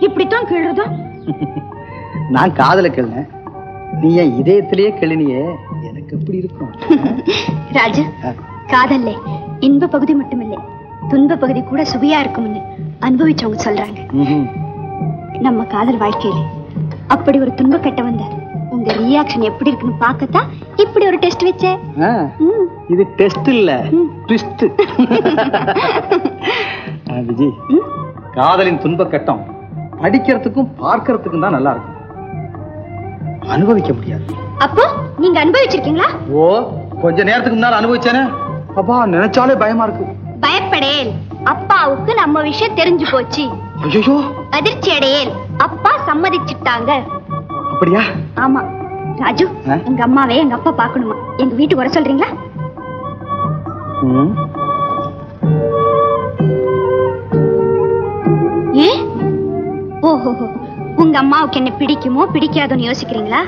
இப்படித்தான் கிள்றதா? நான் காதல கிள்ளன, நீ என் இதயத்திலேயே கிள்ளினியே, எனக்கு எப்படி இருக்கும்? ராஜு, காதல்ல இன்ப பகுதி மட்டுமில்லை, துன்ப பகுதி கூட சுவையா இருக்கும்னு அனுபவிச்சவங்க சொல்றாங்க. நம்ம காதல் வாழ்க்கையில அப்படி ஒரு துன்ப கட்ட வந்தார், உங்க ரியாக்ஷன் எப்படி இருக்குன்னு பார்க்கத்தான் இப்படி ஒரு டெஸ்ட் வச்சேன். இது டெஸ்ட் இல்ல, ட்விஸ்ட். விஜி, காதலின் துன்ப கட்டம் படிக்கிறதுக்கும் பார்க்கறதுக்கும் தான் நல்லா இருக்கும், அனுபவிக்க முடியாது. அப்போ நீங்க அனுபவிச்சிருக்கீங்களா? ஓ, கொஞ்ச நேரத்துக்கு முன்னால அனுபவிச்சேனே, அப்பா நினைச்சாலே பயமா இருக்கு. பயப்படேல், அப்பாவுக்கு நம்ம விஷயம் தெரிஞ்சு போச்சு. ஐயோ, அதிர்ச்சி அடையேல், அப்பா சம்மதிச்சுட்டாங்க. அப்படியா? ஆமா. ராஜு, எங்க அம்மாவே எங்க அப்பா பாக்கணுமா, எங்க வீட்டுக்கு வர சொல்றீங்களா? ஏ, ஓஹோ, உங்க அம்மாவுக்கு என்ன பிடிக்குமோ பிடிக்காதோன்னு யோசிக்கிறீங்களா?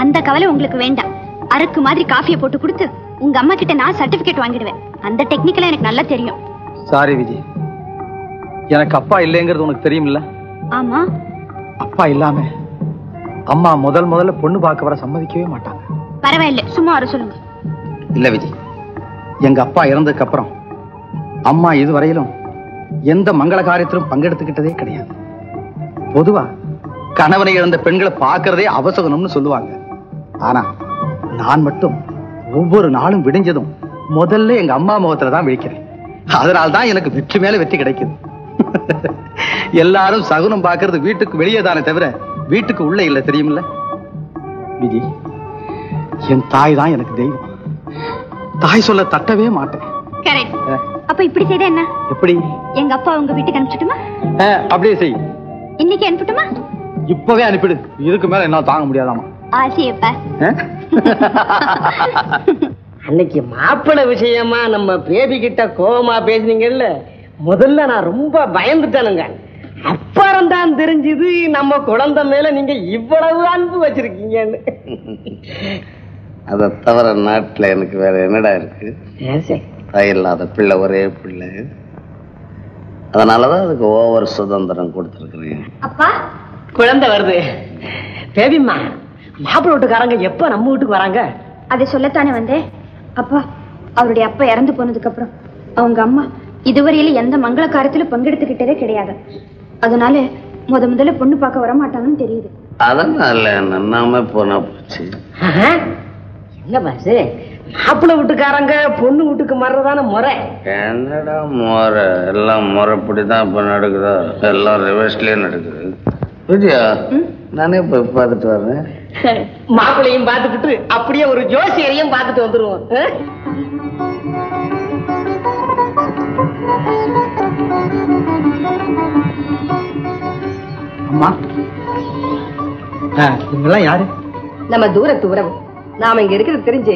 அந்த கவலை உங்களுக்கு வேண்டாம். அருக்கு மாதிரி காஃபியை போட்டு கொடுத்து உங்க அம்மா கிட்ட நான் சர்டிபிகேட் வாங்கிடுவேன். அந்த டெக்னிக்கலா எனக்கு நல்லா தெரியும். சாரி விஜி, எனக்கு அப்பா இல்லைங்கிறது உனக்கு தெரியுமில்ல? ஆமா. அப்பா இல்லாம அம்மா முதல்ல பொண்ணு பார்க்க வர சம்மதிக்கவே மாட்டாங்க. பரவாயில்ல, சும்மா வர சொல்லுங்க. இல்ல விஜி, எங்க அப்பா இறந்ததுக்கு அப்புறம் அம்மா இதுவரையிலும் எந்த மங்கள காரியத்திலும் பங்கெடுத்துக்கிட்டதே கிடையாது. பொதுவா கணவனை இழந்த பெண்களை பார்க்கறதே அவசகனம்னு சொல்லுவாங்க. ஆனா நான் மட்டும் ஒவ்வொரு நாளும் விடிஞ்சதும் முதல்ல எங்க அம்மா முகத்துல தான் விழிக்கிறேன். அதனால்தான் எனக்கு வெற்றி மேல வெற்றி கிடைக்குது. எல்லாரும் சகுனம் பார்க்கறது வீட்டுக்கு வெளியே தானே தவிர வீட்டுக்கு உள்ள இல்ல, தெரியுமில்ல விஜி? என் தாய் தான் எனக்கு தெய்வம். தாய் சொல்ல தட்டவே மாட்டேன். கரெக்ட். அப்ப இப்படி செய்தா என்ன? எப்படி? எங்க அப்பா உங்க வீட்டுக்கு அனுப்பிச்சுட்டுமா? அப்படியே செய். இன்னைக்கு அனுப்பிட்டுமா? இப்பவே அனுப்பிடு, இதுக்கு மேல என்ன தாங்க முடியாதாமா. ஆசையப்பா. அன்னைக்கு மாப்பிள்ளை விஷயமா நம்ம பேபி கிட்ட கோவமா பேசுனீங்கல்ல, முதல்ல நான் ரொம்ப பயந்துட்டேனுங்க. அப்புறம் தான் தெரிஞ்சது நம்ம குழந்தை மேல நீங்க இவ்வளவு அன்பு வச்சிருக்கீங்கன்னு. அதை தவிர நாட்டுல எனக்கு வேற என்னடா இருக்கு? தாய் இல்லாத பிள்ளை, ஒரே பிள்ளை. அதனாலதான் அதுக்கு ஓவர் சுதந்திரம் கொடுத்துருக்குறேன். அப்பா, குழந்தை வருது. பேபிம்மா, மாப்பிள்ளை வீட்டுக்காரங்க எப்ப நம்ம வீட்டுக்கு வராங்க? அதை சொல்லத்தானே வந்தேன். அப்பா, அவருடைய அப்பா இறந்து போனதுக்கு அப்புறம் அவங்க அம்மா இதுவரையில எந்த மங்கள காரியத்திலும் பங்கெடுத்துக்கிட்டதே கிடையாது. அதனால முதல்ல பொண்ணு பார்க்க வரமாட்டாங்கன்னு தெரியுது. அதனால நன்னாம போனா போச்சு. என்ன பாசு, மாப்பிள்ளை வீட்டுக்காரங்க பொண்ணு வீட்டுக்கு மாறுறதான முறை? என்னடா முறை? எல்லாம் முறைப்படிதான் இப்ப நடக்குதா? எல்லாம் ரிவர்ஸ்லயே நடக்குது. விஜயா, நானே போய் பார்த்துட்டு வர்றேன். மாப்பிள்ளையும் பார்த்துக்கிட்டு அப்படியே ஒரு ஜோசியரையும் பார்த்துட்டு வந்துருவோம். அம்மா, இவங்கெல்லாம் யாரு? நம்ம தூரத்து உறவு. நாம இங்க இருக்கிறது தெரிஞ்சு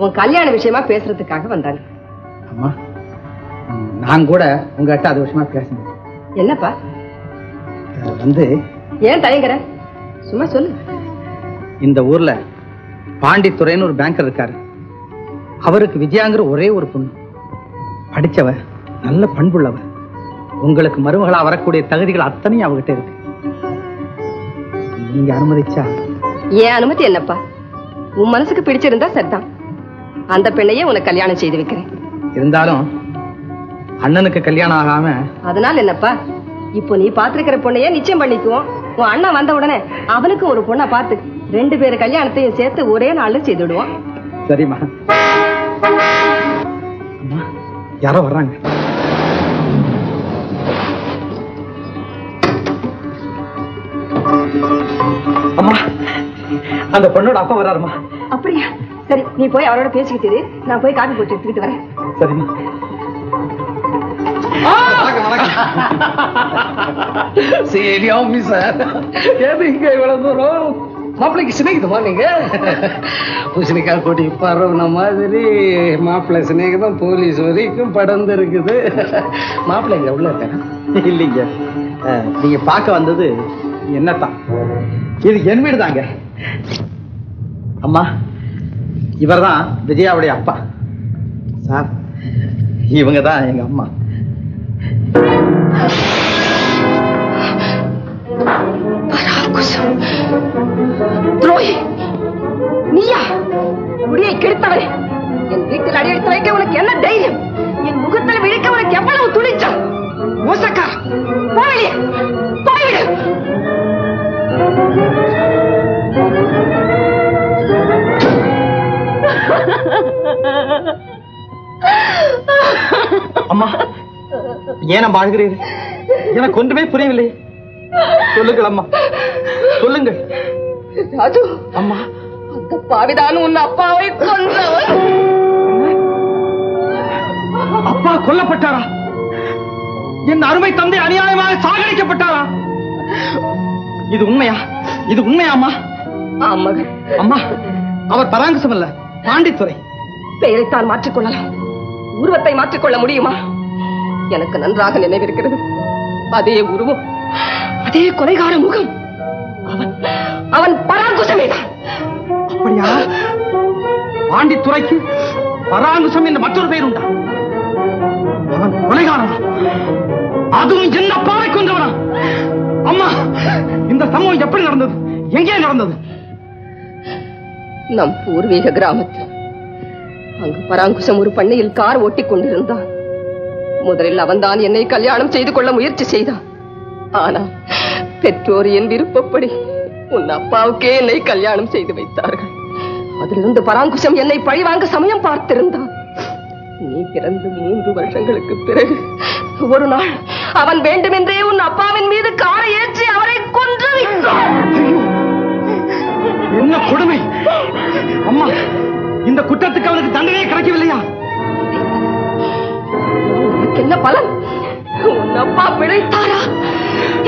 உன் கல்யாண விஷயமா பேசுறதுக்காக வந்தாங்க. அம்மா, நான் கூட உங்ககிட்ட அது விஷயமா பேசணும். என்னப்பா வந்து ஏன் தயங்குற? சும்மா சொல்லு. இந்த ஊர்ல பாண்டித்துறைன்னு ஒரு பேங்கர் இருக்காரு. அவருக்கு விஜயாங்கிற ஒரே ஒரு பொண்ணு. படிச்சவ, நல்ல பண்புள்ளவ. உங்களுக்கு மருமகளா வரக்கூடிய தகுதிகள் அத்தனையும் அவகிட்ட இருக்கு. நீங்க அனுமதிச்சா? ஏன் அனுமதி என்னப்பா? உன் மனசுக்கு பிடிச்சிருந்தா சரிதான். அந்த பெண்ணையே உனக்கு கல்யாணம் செய்து வைக்கிறேன். இருந்தாலும் அண்ணனுக்கு கல்யாணம் ஆகாம. அதனால என்னப்பா, இப்போ நீ பாத்துருக்கிற பொண்ணையே நிச்சயம் பண்ணிக்குவோம். உன் அண்ணன் வந்த உடனே அவனுக்கு ஒரு பொண்ணை பார்த்து 2 பேரு கல்யாணத்தையும் சேர்த்து ஒரே நாள்ல செய்து விடுவோம். சரிம்மா. அம்மா, யாரோ வர்றாங்க. அம்மா, அந்த பொண்ணோட அப்பா வர்றாருமா. அப்படியா? சரி, நீ போய் அவரோட பேசிக்கிட்டு, நான் போய் காபி போட்டு எடுத்துக்கிட்டு வரேன். சரிம்மா. சரி ஆபீசர், ஏது இங்க இவ்வளவு தூரம்? மாப்பிள்ளைக்கு சிநேகிதமா நீங்க? பூசணிக்காய் கொட்டி பரவுன மாதிரி மாப்பிள்ளை சிநேகிதம் போலீஸ் வரைக்கும் படர்ந்து இருக்குது. மாப்பிள்ளை இங்க உள்ள இருக்காங்க? இல்லைங்க, நீங்க பார்க்க வந்தது என்னத்தான். இது என் வீடு தாங்க. அம்மா, இவர்தான் விஜயாவுடைய அப்பா சார். இவங்க தான் எங்க அம்மா. ஏன் வாழ்கிறீர்கள்? எனக்கு ஒன்றுமே புரியவில்லை. சொல்லுங்கள் அம்மா, சொல்லுங்கள். ராஜு, அம்மா, அந்த பாவிதான் உன் அப்பாவை கொன்றவன். அப்பா கொல்லப்பட்டாரா? என் அருமை தந்தை அநியாயமாக சாகடிக்கப்பட்டாரா? இது உண்மையா? இது உண்மையாமா? மகன். அம்மா, அவர் பராங்குசம் அல்ல, பாண்டித்துறை. பெயரைத்தான் மாற்றிக்கொள்ளலாம், உருவத்தை மாற்றிக்கொள்ள முடியுமா? எனக்கு நன்றாக நினைவிருக்கிறது. அதே உருவம், அதே கொலைகார முகம். அவன் பராங்குசமேதான். அப்படியா? பாண்டித்துறைக்கு பராங்குசம் என்ற மற்றொரு பெயர் உண்டா? அவன் கொலைகாரனா? அதுவும் என்ன பாவை கொண்டவனா? அம்மா, இந்த சம்பவம் எப்படி நடந்தது? எங்கே நடந்தது? நம் பூர்வீக கிராமத்தில். அங்கு பராங்குசம் ஒரு பண்ணையில் கார் ஓட்டிக் கொண்டிருந்தான். முதலில் அவன்தான் என்னை கல்யாணம் செய்து கொள்ள முயற்சி செய்தான். ஆனால் பெற்றோர் என் விருப்பப்படி உன் அப்பாவுக்கே என்னை கல்யாணம் செய்து வைத்தார்கள். அதிலிருந்து பராங்குசம் என்னை பழிவாங்க சமயம் பார்த்திருந்தான். நீ பிறந்து 3 வருஷங்களுக்கு பிறகு ஒரு நாள் அவன் வேண்டுமென்றே உன் அப்பாவின் மீது காரை ஏற்றி அவரை கொன்று விட்டான். என்ன கொடுமை! அம்மா, இந்த குற்றத்துக்கு அவனுக்கு தண்டனையே கிடைக்கவில்லையா? என்ன பலன்? உன் அப்பா பிழைத்தாரா?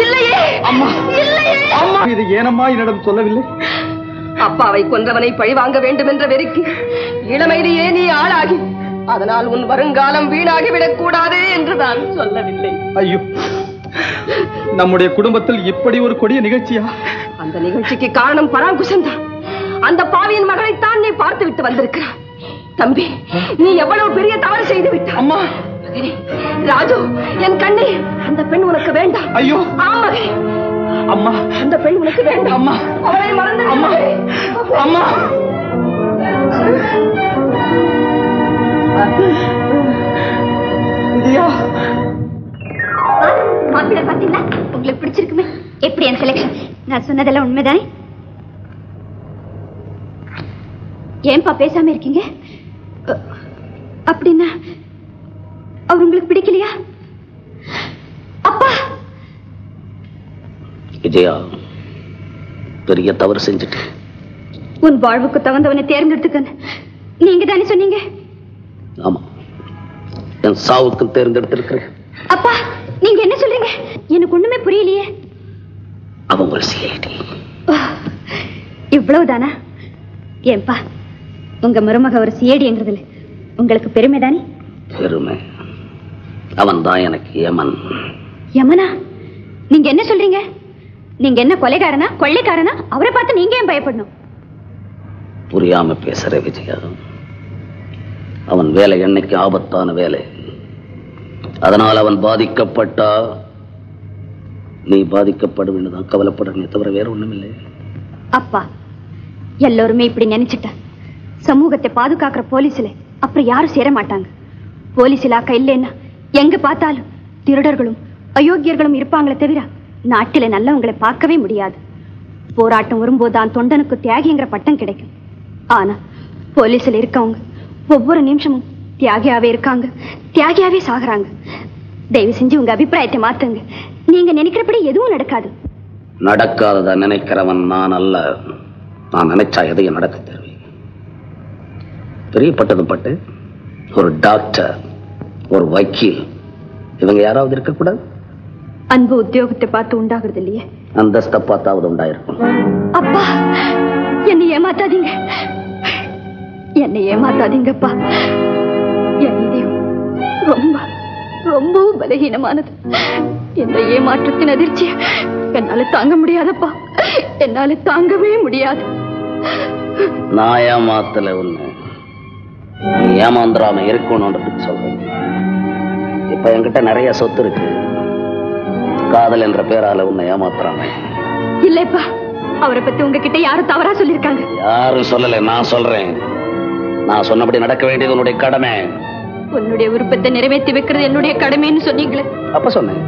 இல்லையே. அம்மா, இல்லையே. அம்மா, இது ஏனம்மா என்னிடம் சொல்லவில்லை? அப்பாவை கொன்றவனை பழிவாங்க வேண்டும் என்ற வெறிக்கு இளமையிலேயே நீ ஆளாகி, அதனால் உன் வருங்காலம் வீணாகிவிடக் கூடாது என்று நான் சொல்லவில்லை. ஐயோ, நம்முடைய குடும்பத்தில் இப்படி ஒரு கொடிய நிகழ்ச்சியா? அந்த நிகழ்ச்சிக்கு காரணம் பராங்குசம் தான். அந்த பாவியின் மகளைத்தான் நீ பார்த்து விட்டு வந்திருக்கிறாய். தம்பி, நீ எவ்வளவு பெரிய தவறு செய்து விட்டாய். அம்மா, ராஜு, என் கண்ணே, அந்த பெண் உனக்கு வேண்டாம். ஐயோ, ஆமாவே. அம்மா, அந்த பெண் உனக்கு வேண்டாம். அம்மா, அவளை மறந்து. அம்மா, அம்மா. மாப்பிள்ளை பாத்தீங்களா? உங்களுக்கு பிடிச்சிருக்குமே? எப்படி என் செலக்ஷன்? நான் சொன்னதெல்லாம் உண்மைதானே? ஏன்பா பேசாம இருக்கீங்க? அப்படின்னா அவர் உங்களுக்கு பிடிக்கலையா? அப்பா, விஜயா, பெரிய தவறு செஞ்சுட்டு. உன் வாழ்வுக்கு தகுந்தவனை தேர்ந்தெடுத்துக்க நீங்க தானே சொன்னீங்க? ஆமா, என் சாவுக்கு தேர்ந்தெடுத்திருக்கிறேன். அப்பா, நீங்க என்ன சொல்றீங்க? எனக்கு ஒண்ணுமே புரியலையே. அவங்க சிஐடி. இவ்வளவுதானா? ஏன்பா, உங்க மருமக ஒரு சிஐடிங்கிறதுல உங்களுக்கு பெருமை தானே? பெருமை? அவன் தான் எனக்கு யமன். யமனா? நீங்க என்ன சொல்றீங்க? நீங்க என்ன கொலைகாரனா, கொள்ளைக்காரனா? அவரை பார்த்து நீங்க ஏன் பயப்படணும்? புரியாம பேசுற விஜயா. அவன் வேலை என்னைக்கு ஆபத்தான வேலை. அதனால் அவன் பாதிக்கப்பட்டா நீ பாதிக்கப்படுவீன்னு கவலைப்படுறே தவிர வேற ஒண்ணுமில்லை. அப்பா, எல்லோருமே இப்படி நினைச்சிட்டா சமூகத்தை பாதுகாக்கிற போலீஸ்ல அப்புறம் யாரும் சேர மாட்டாங்க. போலீஸ் இலாக்கா இல்லைன்னா எங்க பார்த்தாலும் திருடர்களும் அயோக்கியர்களும் இருப்பாங்களே தவிர நாட்டில நல்லவங்களை பார்க்கவே முடியாது. போராட்டம் வரும்போதுதான் தொண்டனுக்கு தியாகிங்கிற பட்டம் கிடைக்கும். ஆனா போலீஸ்ல இருக்கவங்க ஒவ்வொரு நிமிஷமும் தியாகியாவே இருக்காங்க, தியாகியாவே சாகுறாங்க. தயவு செஞ்சு உங்க அபிப்பிராயத்தை மாத்துங்க. நீங்க நினைக்கிறபடி எதுவும் நடக்காது. நடக்காதத நினைக்கிறவன் நான் அல்ல. நான் நினைச்சா எதையும் நடக்க தேவை. பிரியப்பட்டது பட்டு ஒரு டாக்டர், ஒரு வக்கீல், இவங்க யாராவது இருக்கக்கூடாது? அன்பு உத்தியோகத்தை பார்த்து உண்டாகிறது இல்லையே, அந்தஸ்தை பார்த்தாவது உண்டாயிருக்கும். அப்பா, என்னை ஏமாத்தாதீங்க, என்னை ஏமாத்தாதீங்கப்பா. என் இதயம் ரொம்ப ரொம்பவும் பலகீனமானது. இந்த ஏமாற்றத்தின் அதிர்ச்சியை என்னால தாங்க முடியாதப்பா, என்னால தாங்கவே முடியாது. நான் ஏமாத்தல ஒண்ணு, ஏமாந்திராம இருக்கணும்ன்றதுக்கு சொல்றேன். இப்ப என்கிட்ட நிறைய சொத்து இருக்கு. காதல் என்ற பேரால உன்னை ஏமாத்துறாங்க. இல்லப்பா, அவரை பத்தி உங்ககிட்ட யாரும் தவறா சொல்லிருக்காங்க. யாரும் சொல்லல, நான் சொல்றேன். நான் சொன்னபடி நடக்க வேண்டியது உன்னுடைய கடமை. உன்னுடைய விருப்பத்தை நிறைவேற்றி வைக்கிறது என்னுடைய கடமைன்னு சொன்னீங்களே. அப்ப சொன்னேன்.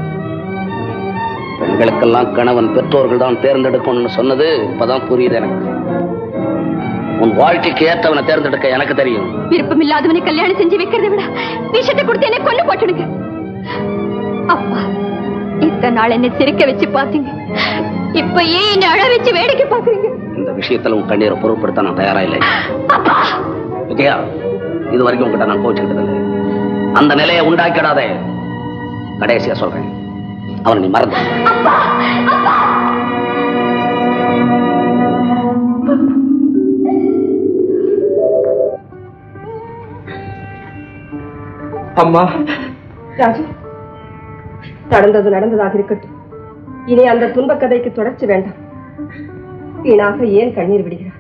பெண்களுக்கெல்லாம் கணவன் பெற்றோர்கள் தான் தேர்ந்தெடுக்கணும்னு சொன்னது இப்பதான் புரியுது எனக்கு. உன் வாழ்க்கைக்கு ஏற்றவனை தேர்ந்தெடுக்க எனக்கு தெரியும். விருப்பம் இல்லாதவனை கல்யாணம் செஞ்சு வைக்கிறத விட விஷத்தை கொடுத்து என்னை கொண்டு போட்டுடுங்க. அப்பா, இத்தனை நாள் என்ன சிரிக்க வச்சு பாத்தீங்க, இப்ப ஏன் என்ன அழ வச்சு வேடிக்கை பாக்குறீங்க? இந்த விஷயத்துல உன் கண்ணீரை பொருட்படுத்த நான் தயாரா இல்லை விஜயா. இது வரைக்கும் உங்ககிட்ட நான் கோச்சுக்கிட்டது இல்லை. அந்த நிலையை உண்டாக்கிடாதே. கடைசியா சொல்றேன், அவனை நீ மறந்து. அம்மா, ராஜு, நடந்தது நடந்ததாக இருக்கட்டும். இனி அந்த துன்பக் கதைக்கு தொடர்ச்சி வேண்டாம். வீணாக ஏன் கண்ணீர் விடுகிறார்?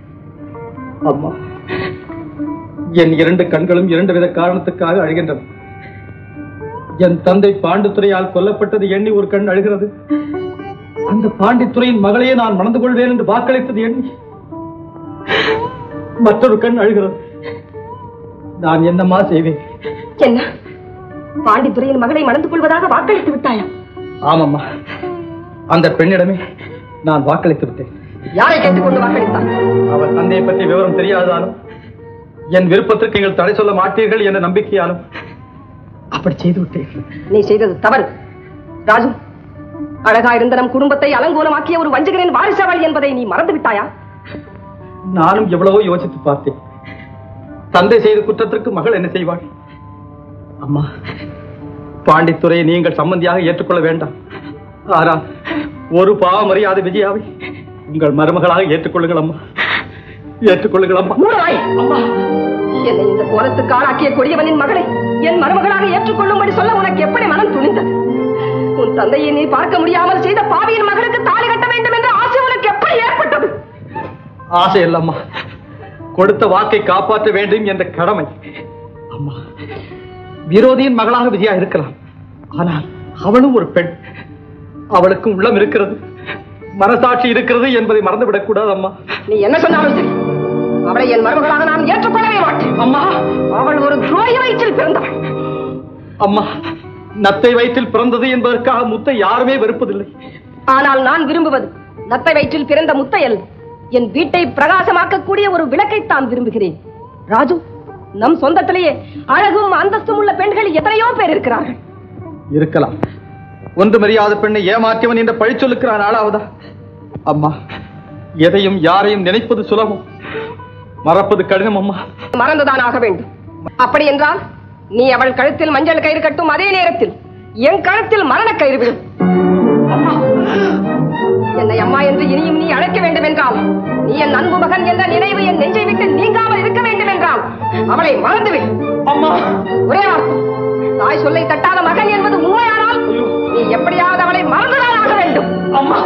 அம்மா, என் 2 கண்களும் 2 வித காரணத்துக்காக அழுகின்றன. என் தந்தை பாண்டித்துறையால் கொல்லப்பட்டது எண்ணி ஒரு கண் அழுகிறது. அந்த பாண்டித்துறையின் மகளையே நான் மணந்து கொள்வேன் என்று வாக்களித்தது எண்ணி மற்றொரு கண் அழுகிறது. நான் என்னம்மா செய்வேன்? என்ன, பாண்டித்துறையின் மகளை மணந்து கொள்வதாக வாக்களித்து விட்டாயா? ஆமாம்மா, அந்த பெண்ணிடமே நான் வாக்களித்து விட்டேன். யாரை கேட்டுக்கொண்டு வாக்களித்தான்? அவள் தந்தையை பற்றி விவரம் தெரியாதாலும் என் விருப்பத்திற்கு நீங்கள் தடை சொல்ல மாட்டீர்கள் என்ற நம்பிக்கையாலும் அப்படி செய்து விட்டேன். நீ செய்தது தவறு ராஜு. அழகா இருந்த நம் குடும்பத்தை அலங்கோலமாக்கிய ஒரு வஞ்சகரின் வாரிசவள் என்பதை நீ மறந்து விட்டாயா? நானும் எவ்வளவோ யோசித்து பார்த்தேன். தந்தை செய்த குற்றத்திற்கு மகள் என்ன செய்வாள்? அம்மா, பாண்டித்துறையை நீங்கள் சம்பந்தியாக ஏற்றுக்கொள்ள வேண்டாம். ஆனால் ஒரு பாவம் அறியாத விஜயாவை உங்கள் மருமகளாக ஏற்றுக்கொள்ளுங்கள் அம்மா, ஏற்றுக்கொள்ளுங்கள் அம்மா. அம்மா, என்னை இந்த கோலத்துக்கு ஆளாக்கிய கொடியவனின் மகளை என் மருமகளாக ஏற்றுக்கொள்ளும்படி சொல்ல உனக்கு எப்படி மனம் துணிந்தது? உன் தந்தையை நீ பார்க்க முடியாமல் செய்த பாவியின் மகளுக்கு தாலி கட்ட வேண்டும் என்ற ஆசை உனக்கு எப்படி ஏற்பட்டது? ஆசை இல்லம்மா, கொடுத்த வாக்கை காப்பாற்ற வேண்டும் என்ற கடமை. அம்மா, விரோதியின் மகளாக விஜயா இருக்கலாம், ஆனால் அவளும் ஒரு பெண். அவளுக்கும் உள்ளம் இருக்கிறது, மனசாட்சி இருக்கிறது என்பதை மறந்துவிடக் கூடாது அம்மா. நீ என்ன சொன்னாலும் சரி, அவளை என் மருமகளாக நான் ஏற்றுக்கொள்ளவே மாட்டேன். அம்மா, அவள் ஒரு துரோகி வயிற்றில் பிறந்தவள். அம்மா, நத்தை வயிற்றில் பிறந்தது என்பதற்காக முத்தை யாருமே வெறுப்பதில்லை. ஆனால் நான் விரும்புவது நத்தை வயிற்றில் பிறந்த முத்தை அல்ல, என் வீட்டை பிரகாசமாக்கக்கூடிய ஒரு விளக்கைத்தான் விரும்புகிறேன். ராஜு, நம் சொந்தத்திலேயே அழகும் அந்தஸ்தும் உள்ள பெண்கள் எத்தனையோ பேர் இருக்கிறார்கள். இருக்கலாம். ஒன்று மரியாத பெண்ணை ஏமாற்றியவன் என்ற பழி சொல்லுக்கிறான் ஆளாவதா? அம்மா, எதையும் யாரையும் நினைப்பது சுலபம், மறப்பது கடினம் அம்மா. மறந்துதான் ஆக வேண்டும். அப்படி என்றால் நீ அவள் கழுத்தில் மஞ்சள் கயிறு கட்டும் அதே நேரத்தில் என் கழுத்தில் மரண கயிறு விடும். என்னை அம்மா என்று இனியும் நீ அழைக்க வேண்டும் என்றால், நீ என் அன்பு மகன் என்ற நினைவு என் நெஞ்சை விட்டு நீங்காமல் இருக்க வேண்டும் என்றால் அவளை மறந்துவிடு. அம்மா, ஒரே வார்த்தை, தாய் சொல்லை தட்டாத மகன் என்பது உண்மையானால் நீ எப்படியாவது அவளை மறந்துதான் ஆக வேண்டும். அம்மா,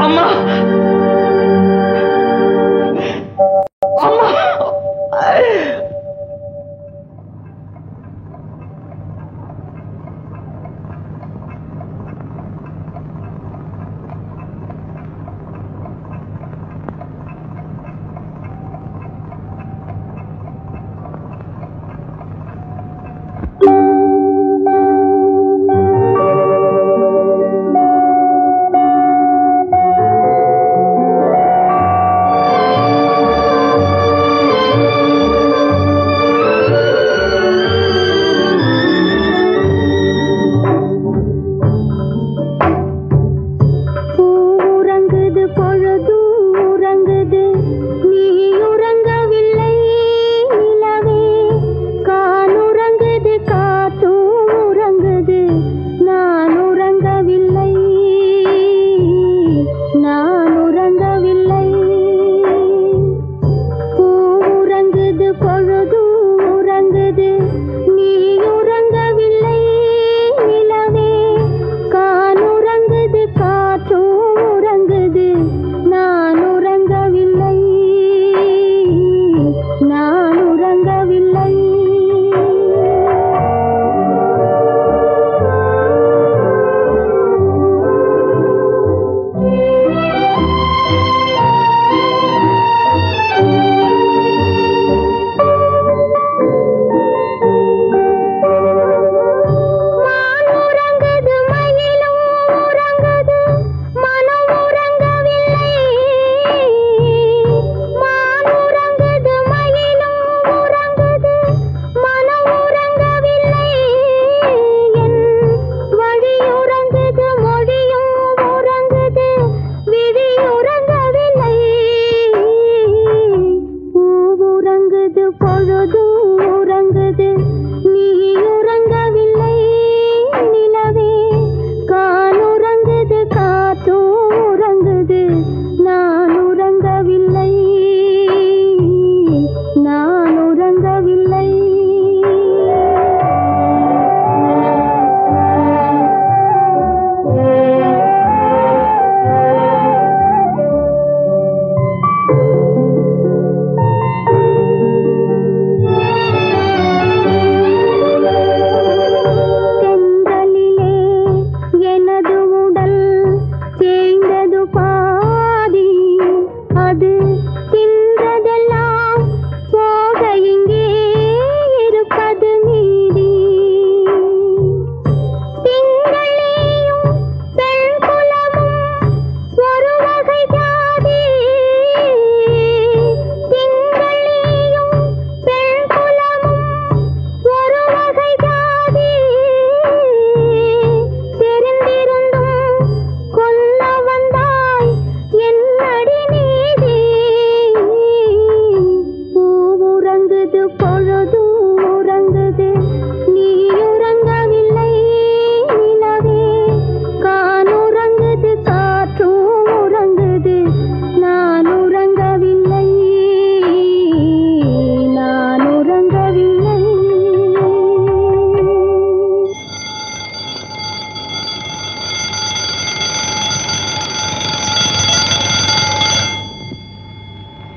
அம்மா, அம்மா.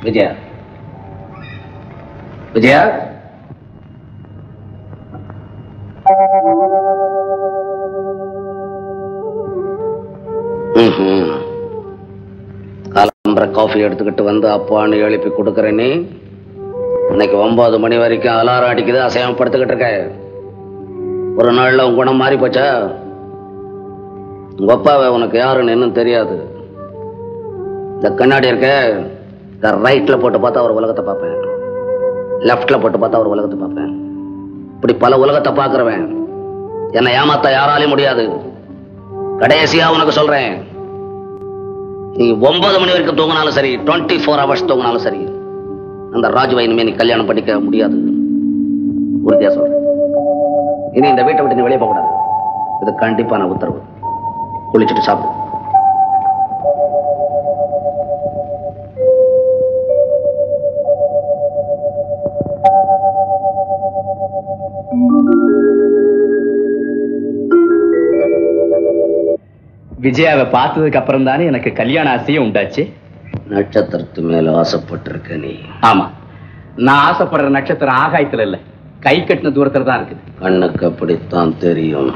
விஜயா, விஜயா, காலம்பர காஃபி எடுத்துக்கிட்டு வந்து அப்பான்னு எழுப்பி கொடுக்கறேன்னு இன்னைக்கு 9 மணி வரைக்கும் அலாரம் அடிக்குது, அசையாம படுத்துக்கிட்டு இருக்க. ஒரு நாள்ல உன் குணம் மாறி போச்சா? உங்க அப்பாவை உனக்கு யாருன்னு இன்னும் தெரியாது. இந்த கண்ணாடி இருக்க, இந்த ரைட்ல போட்டு பார்த்தா ஒரு உலகத்தை பார்ப்பேன், லெப்ட்ல போட்டு பார்த்தா ஒரு உலகத்தை பார்ப்பேன். இப்படி பல உலகத்தை பார்க்கிறவன் என்னை ஏமாத்த யாராலையும் முடியாது. கடைசியா உனக்கு சொல்றேன், நீ 9 மணி வரைக்கும் தூங்கினாலும் சரி, 24 ஹவர்ஸ் தூங்கினாலும் சரி, அந்த ராஜுவை இனிமே நீ கல்யாணம் பண்ணிக்க முடியாது. உறுதியா சொல்றேன். இனி இந்த வீட்டை விட்டு நீ வெளியே போக கூடாது. இது கண்டிப்பான உத்தரவு. குளிச்சுட்டு சாப்பிடு. விஜயாவை பார்த்ததுக்கு அப்புறம் தானே எனக்கு கல்யாண ஆசையே உண்டாச்சு. நட்சத்திரத்து மேல ஆசைப்பட்டிருக்க நீ? ஆமா, நான் ஆசைப்படுற நட்சத்திரம் ஆகாயத்துல இல்ல, கை கட்டின தூரத்துல தான் இருக்குது. கண்ணுக்கு அப்படித்தான் தெரியும்,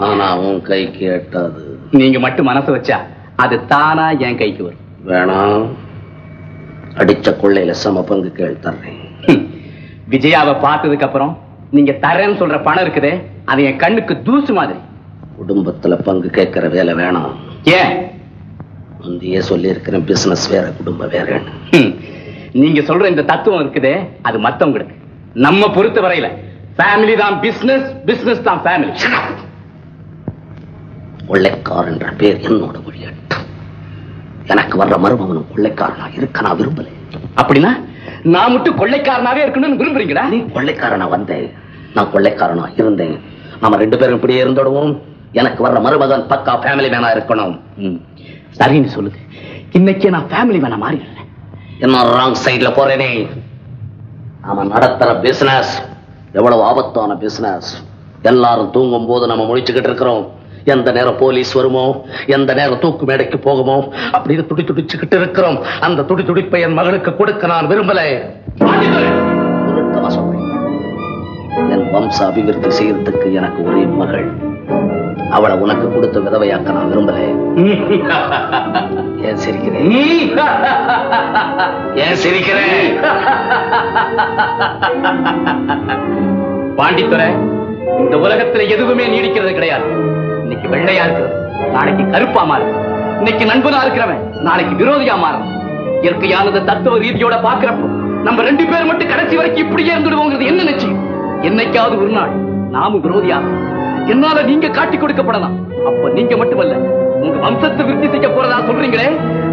ஆனா உன் கைக்கு எட்டாது. நீங்க மட்டும் மனசு வச்சா அது தானா என் கைக்கு வரும். வேணாம், அடிச்ச கொள்ளையில சம பங்கு கேள் தர்றேன். விஜயாவை பார்த்ததுக்கு அப்புறம் நீங்க தரேன்னு சொல்ற பணம் இருக்குதே, அது என் கண்ணுக்கு தூசு மாதிரி. குடும்பத்துல பங்கு கேட்கிற வேலை வேணாம். ஏன்? முந்தையே சொல்லி இருக்கிற பிசினஸ் வேற, குடும்பம் வேற. நீங்க சொல்ற இந்த தத்துவம் இருக்குதே, அது மத்தவங்களுக்கு. நம்ம பொறுத்த வரையில ஃபேமிலி தான் பிசினஸ், பிசினஸ் தான் ஃபேமிலி. கொள்ளைக்காரன் என்ற பேர் என்னோட மொழியட்டும். எனக்கு வர்ற மருமகனும் கொள்ளைக்காரனா இருக்க நான் விரும்பல. அப்படின்னா நான் மட்டும் கொள்ளைக்காரனாவே இருக்கணும்னு விரும்புறீங்களா? நீ கொள்ளைக்காரனா வந்தேன், நான் கொள்ளைக்காரனா இருந்தேன். நாம 2 பேரும் இப்படியே இருந்துடுவோம். எனக்கு வர்ற மருமகன் பக்கா ஃபேமிலி மேனா இருக்கணும். சரின்னு சொல்லுது. இன்னைக்கு நான் ஃபேமிலி மேனா மாறிடுறேன். என்ன ராங் சைட்ல போறேனே. நாம நடத்துற பிசினஸ் எவ்வளவு ஆபத்தான பிசினஸ். எல்லாரும் தூங்கும் போது நம்ம முழிச்சுக்கிட்டு இருக்கிறோம். எந்த நேரம் போலீஸ் வருமோ, எந்த நேரம் தூக்கு மேடைக்கு போகுமோ அப்படின்னு துடிச்சுக்கிட்டு இருக்கிறோம். அந்த துடிப்பை என் மகளுக்கு கொடுக்க நான் விரும்பல. சொல்றேன், என் வம்ச அபிவிருத்தி செய்யறதுக்கு எனக்கு ஒரே மகள். அவளை உனக்கு கொடுத்த விதவையாக்க நான் விரும்பல. ஏன் சிரிக்கிறேன்? ஏன் சிரிக்கிறேன்? பாண்டித்துறை, இந்த உலகத்துல எதுவுமே நீடிக்கிறது கிடையாது. இன்னைக்கு வெள்ளையா இருக்கிறது, நாளைக்கு கருப்பா மாறும். இன்னைக்கு நண்பனா இருக்கிறவன் நாளைக்கு விரோதியா மாறும். இயற்கையானது தத்துவ ரீதியோட பாக்குறப்போ நம்ம 2 பேர் மட்டும் கடைசி வரைக்கும் இப்படியே இருந்துடுவோங்கிறது என்ன நிச்சயம்? என்னைக்காவது ஒரு நாள் நாமும் விரோதியா என்னால நீங்க காட்டி கொடுக்கப்படலாம். அப்ப நீங்க மட்டுமல்ல, உங்க வம்சத்தை விருத்தி செய்ய போறதா சொல்றீங்களே,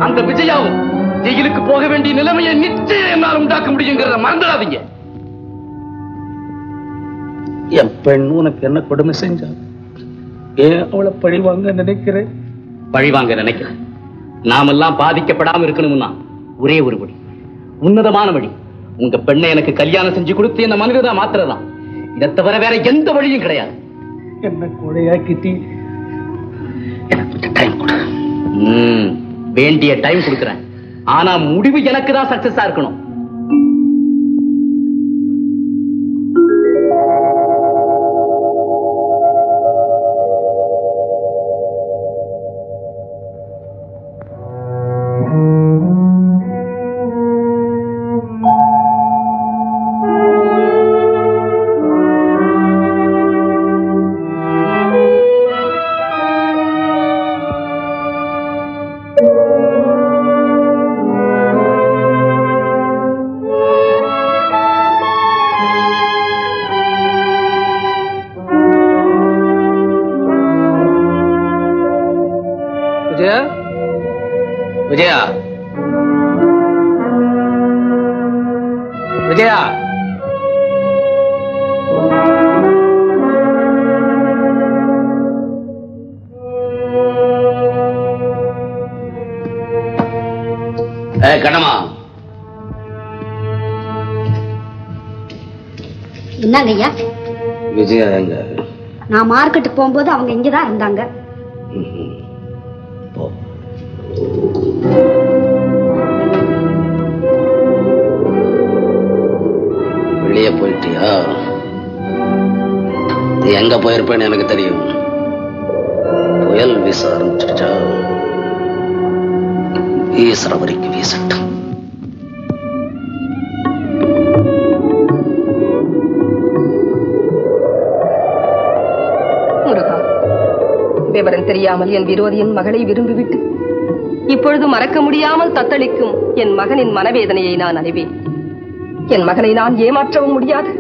அந்த விஜயாவும் ஜெயிலுக்கு போக வேண்டிய நிலைமையை நிச்சயம் என்னால் உண்டாக்க முடியுங்கிறத மறந்துடாதீங்க. என் பெண் உனக்கு என்ன கொடுமை செஞ்சா? ஏன் அவளை பழிவாங்க நினைக்கிறேன்? பழிவாங்க நினைக்கிறேன். நாமெல்லாம் பாதிக்கப்படாம இருக்கணும்னா ஒரே ஒரு வழி, உன்னதமான வழி. உங்க பெண்ணை எனக்கு கல்யாணம் செஞ்சு கொடுத்து என்ன மனிதனா மாத்திரதான். இதை தவிர வேற எந்த வழியும் கிடையாது. என்ன கொலையாக்கிட்டி? எனக்கு டைம் கொடு. வேண்டிய டைம் கொடுக்கிறேன். ஆனா முடிவு எனக்கு தான் சக்சஸா இருக்கணும். விஜயா, விஜயா, கண்ணம்மா. என்னங்க ஐயா? விஜயா எங்க? நான் மார்க்கெட்டுக்கு போகும்போது அவங்க இங்கதான் இருந்தாங்க. இருப்பேன்னு எனக்கு தெரியும். புயல் வீச ஆரம்பிச்சிடுச்சா வீசுற வரைக்கும் வீசட்டும். முருகா, விவரம் தெரியாமல் என் விரோதியின் மகளை விரும்பிவிட்டு இப்பொழுது மறக்க முடியாமல் தத்தளிக்கும் என் மகனின் மனவேதனையை நான் அறிவேன். என் மகனை நான் ஏமாற்றவும் முடியாது,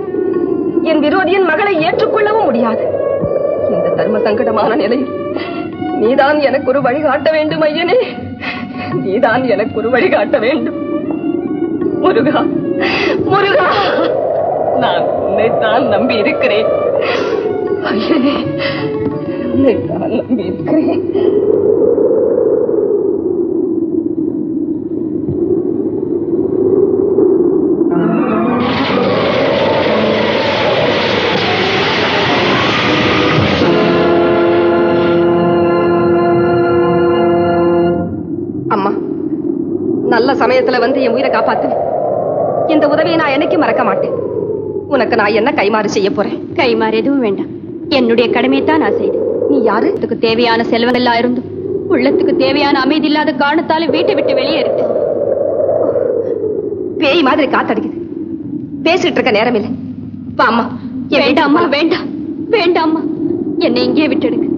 என் விரோதியின் மகளை ஏற்றுக்கொள்ளவும் முடியாது. இந்த தர்ம சங்கடமான நிலையில் நீதான் எனக்கு ஒரு வழிகாட்ட வேண்டும் ஐயனே, நீதான் எனக்கு ஒரு வழிகாட்ட வேண்டும். முருகா, முருகா, நான் உன்னைத்தான் நம்பி இருக்கிறேன் ஐயனே, உன்னைத்தான் நம்பி இருக்கிறேன். நல்ல சமயத்துல வந்து என் உயிரை காப்பாத்து. இந்த உதவியை நான் என்னைக்கு மறக்க மாட்டேன். உனக்கு நான் என்ன கைமாறு செய்ய போறேன்? கைமாறு எதுவும் வேண்டாம். என்னுடைய கடமையை தான் நான் செய்தேன். நீ யாரு? தேவையான செல்வம் எல்லாம் இருந்தும் உள்ளத்துக்கு தேவையான அமைதி இல்லாத காரணத்தால வீட்டை விட்டு வெளியேறிட்டு பேய் மாதிரி காத்தடிக்குது. பேசிட்டு இருக்க நேரம் இல்லை. அம்மா வேண்டாம், வேண்டாம், வேண்டாம்மா, என்னை இங்கே விட்டுடுங்க.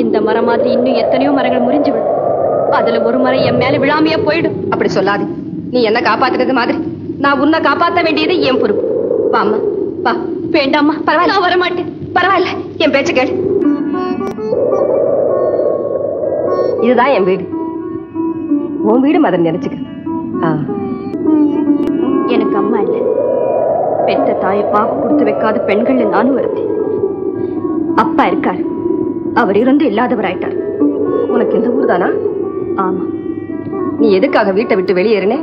இந்த மரம் மாதிரி இன்னும் எத்தனையோ மரங்கள் முறிஞ்சு விடும். அதுல ஒரு மரம் என் மேல விழாமையா போயிடும். அப்படி சொல்லாது. நீ என்ன காப்பாத்துறது மாதிரி நான் உன்னை காப்பாற்ற வேண்டியது என் பொறுப்பு. வாம்மா வா. வேண்டாம்மா, பரவாயில்ல, நான் வரமாட்டேன். பரவாயில்ல, என் பேச்ச கேளு. இதுதான் என் வீடு. உன் வீடு மதன் நினைச்சுக்க. எனக்கு அம்மா இல்ல. பெற்ற தாயை பாப்பு கொடுத்து வைக்காத பெண்கள் நானும் வருத்தேன். அப்பா இருக்காரு, அவர் இருந்து இல்லாதவராயிட்டார். உனக்கு இந்த ஊர் தானா? ஆமா. நீ எதுக்காக வீட்டை விட்டு வெளியேறினே?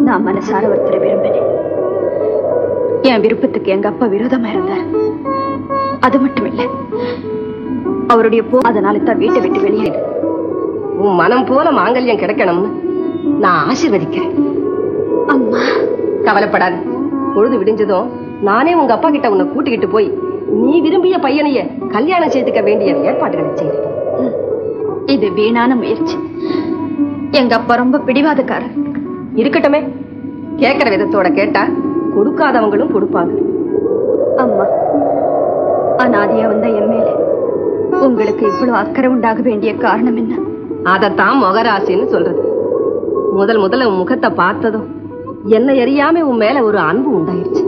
நான் மனசார ஒருத்தரை விரும்பினேன். என் விருப்பத்துக்கு எங்க அப்பா விரோதமா இருந்தார். அது மட்டும் இல்ல, அவருடைய அதனால தான் வீட்டை விட்டு வெளியேறு. உன் மனம் போல மாங்கல்யம் கிடைக்கணும்னு நான் ஆசீர்வதிக்கிறேன். அம்மா கவலைப்படாது. பொழுது விடிஞ்சதும் நானே உங்க அப்பா கிட்ட உன்னை கூட்டிக்கிட்டு போய் நீ விரும்பிய பையனைய கல்யாணம் செய்துக்க வேண்டிய ஏற்பாடுகளை செய்றேன். இது வீணான முயற்சி. எங்க அப்பா ரொம்ப பிடிவாதக்காரர். இருக்கட்டுமே, கேட்கிற விதத்தோட கேட்டா கொடுக்காதவங்களும் கொடுப்பாங்க. அம்மா, அநாதியா வந்த என் மேல உங்களுக்கு இவ்வளவு அக்கறை உண்டாக வேண்டிய காரணம் என்ன? அதத்தான் மொகராசின்னு சொல்றது. முதல்ல உன் முகத்தை பார்த்ததும் என்ன எரியாம உன் மேல ஒரு அன்பு உண்டாயிருச்சு.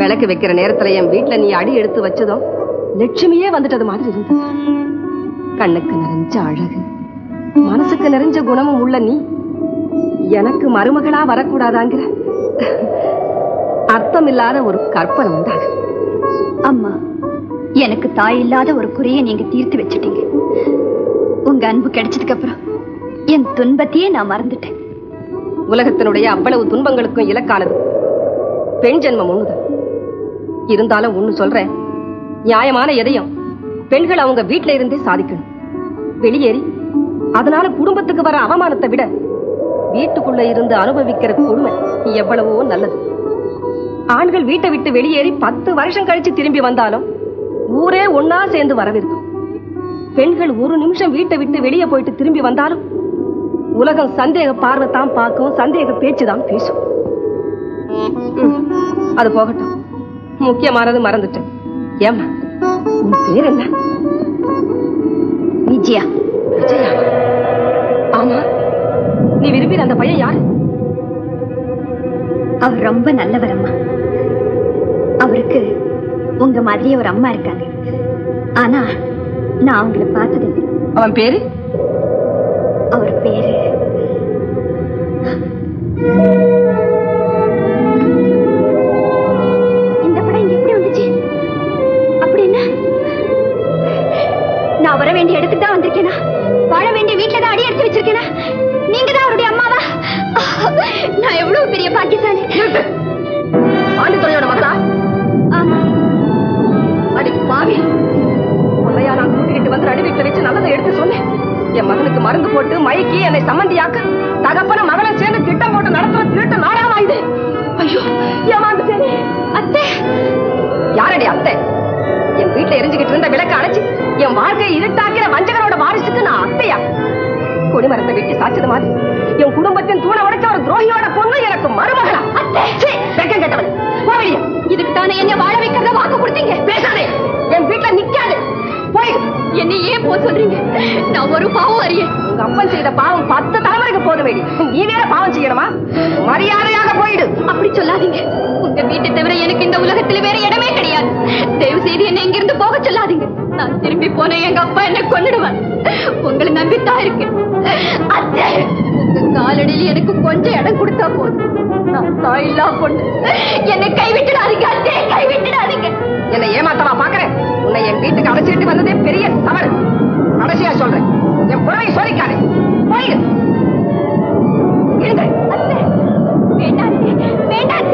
விளக்கு வைக்கிற நேரத்துல என் வீட்டுல நீ அடி எடுத்து வச்சதும் லட்சுமியே வந்துட்டது மாதிரி இருந்தது. கண்ணுக்கு நிறைஞ்ச அழகு, மனசுக்கு நிறைஞ்ச குணமும் உள்ள நீ எனக்கு மருமகளா வரக்கூடாதாங்கிற அர்த்தம் இல்லாத ஒரு கற்பனை உண்டாக. அம்மா, எனக்கு தாய் இல்லாத ஒரு குறையை நீங்க தீர்த்து வச்சுட்டீங்க. உங்க அன்பு கிடைச்சதுக்கு அப்புறம் என் துன்பத்தையே நான் மறந்துட்டேன். உலகத்தினுடைய அவ்வளவு துன்பங்களுக்கும் இலக்கானது பெண் ஜென்மம் ஒண்ணுதான். இருந்தாலும் ஒண்ணு சொல்றேன், நியாயமான எதையும் பெண்கள் அவங்க வீட்டுல இருந்தே சாதிக்கணும். வெளியேறி அதனால குடும்பத்துக்கு வர அவமானத்தை விட வீட்டுக்குள்ள இருந்து அனுபவிக்கிற கொடுமை எவ்வளவோ நல்லது. ஆண்கள் வீட்டை விட்டு வெளியேறி 10 வருஷம் கழிச்சு திரும்பி வந்தாலும் ஊரே ஒன்னா சேர்ந்து வரவிருக்கும். பெண்கள் ஒரு நிமிஷம் வீட்டை விட்டு வெளியே போயிட்டு திரும்பி வந்தாலும் உலகம் சந்தேக பார்வை தான் பார்க்கும், சந்தேக பேச்சுதான் பேசும். அது போகட்டும், முக்கியமானது மறந்துட்டேன். ஏமா, உன் பேர் என்ன? விஜயா. விஜயா? ஆமா, நீ விரும்பின அந்த பையன் யாரு? அவர் ரொம்ப நல்லவர் அம்மா. அவருக்கு உங்க மாதிரியே ஒரு அம்மா இருக்காங்க. ஆனா நான் அவங்கள பார்த்ததில்லை. அவன் பேரு? அவர் பேரு இந்த படம் இங்க எப்படி வந்துச்சு? அப்படின்னா நான் வர வேண்டிய இடத்துக்கு தான் வந்திருக்கேனா? வாழ வேண்டிய வீட்டுல தான் அடி எடுத்து வச்சிருக்கேனா? நீங்க தான் அவருடைய அம்மாவா? நான் எவ்வளவு பெரிய பாக்கியசாலி. ஆண்டுத்துறையோட மகளா? ஆமா. அடி பாவி, உன்னையா நான் கூட்டிக்கிட்டு வந்து அடி வீட்டுல வச்சு நல்லதை எடுத்து சொன்னேன். என் மகனுக்கு மருந்து போட்டு மயக்கி என்னை சம்மந்தியாக்க தகப்பன மகளை சேர்ந்து திட்டம் போட்டு நடத்துற திருட்டு நாடகமா இது? ஐயோ, ஏமாந்துட்டேனே. அத்தை, யாரடி அத்தை? என் வீட்டுல எரிஞ்சுக்கிட்டு இருந்த விளக்க அணைச்சு என் வாழ்க்கையை இருட்டாக்கிற வஞ்சகனோட வாரிசுக்கு நான் அத்தையா? கொடிமரத்தை வெட்டி சாச்சது மாதிரி என் குடும்பத்தின் தூண உடைச்ச ஒரு துரோகியோட பொண்ணு எனக்கு மருமகளா? வெக்கம் கேட்டவன் போவியா? இதுக்கு தானே என்ன வாழ வைக்கிறத வாக்கு கொடுத்தீங்க. பேசாதே, என் வீட்டுல நிக்காது. போய் என்ன ஏன் போ சொல்றீங்க? நான் ஒரு பாவம் அறியேன். உங்க அப்பன் செய்த பாவம் 10 தலைமுறைக்கு போத வேண்டி நீ வேற பாவம் செய்யணுமா? மரியாதையாக போயிடு. அப்படி சொல்லாதீங்க. உங்க வீட்டை தவிர எனக்கு இந்த உலகத்துல வேற இடமே கிடையாது. தயவு செய்து என்ன இங்கிருந்து போக சொல்லாதீங்க. நான் திரும்பி போன எங்க அப்பா என்ன கொன்னுடுவார். உங்களை நம்பித்தான் இருக்கேன். உங்க காலடியில் எனக்கு கொஞ்சம் இடம் கொடுத்தா போதும். நான் தாயில்லா பொண்ணு. என்னை கைவிட்டுடாதீங்க அத்தே, கைவிட்டுடாதீங்க. என்னை ஏமாத்தவா பாக்குறேன்? உன்னை என் வீட்டுக்கு அடைச்சிட்டு வந்ததே பெரிய தவறு. கடைசியா சொல்றேன், என் புறவை சோதிக்காதே. போயிடு. வேண்டாம் வேண்டாம்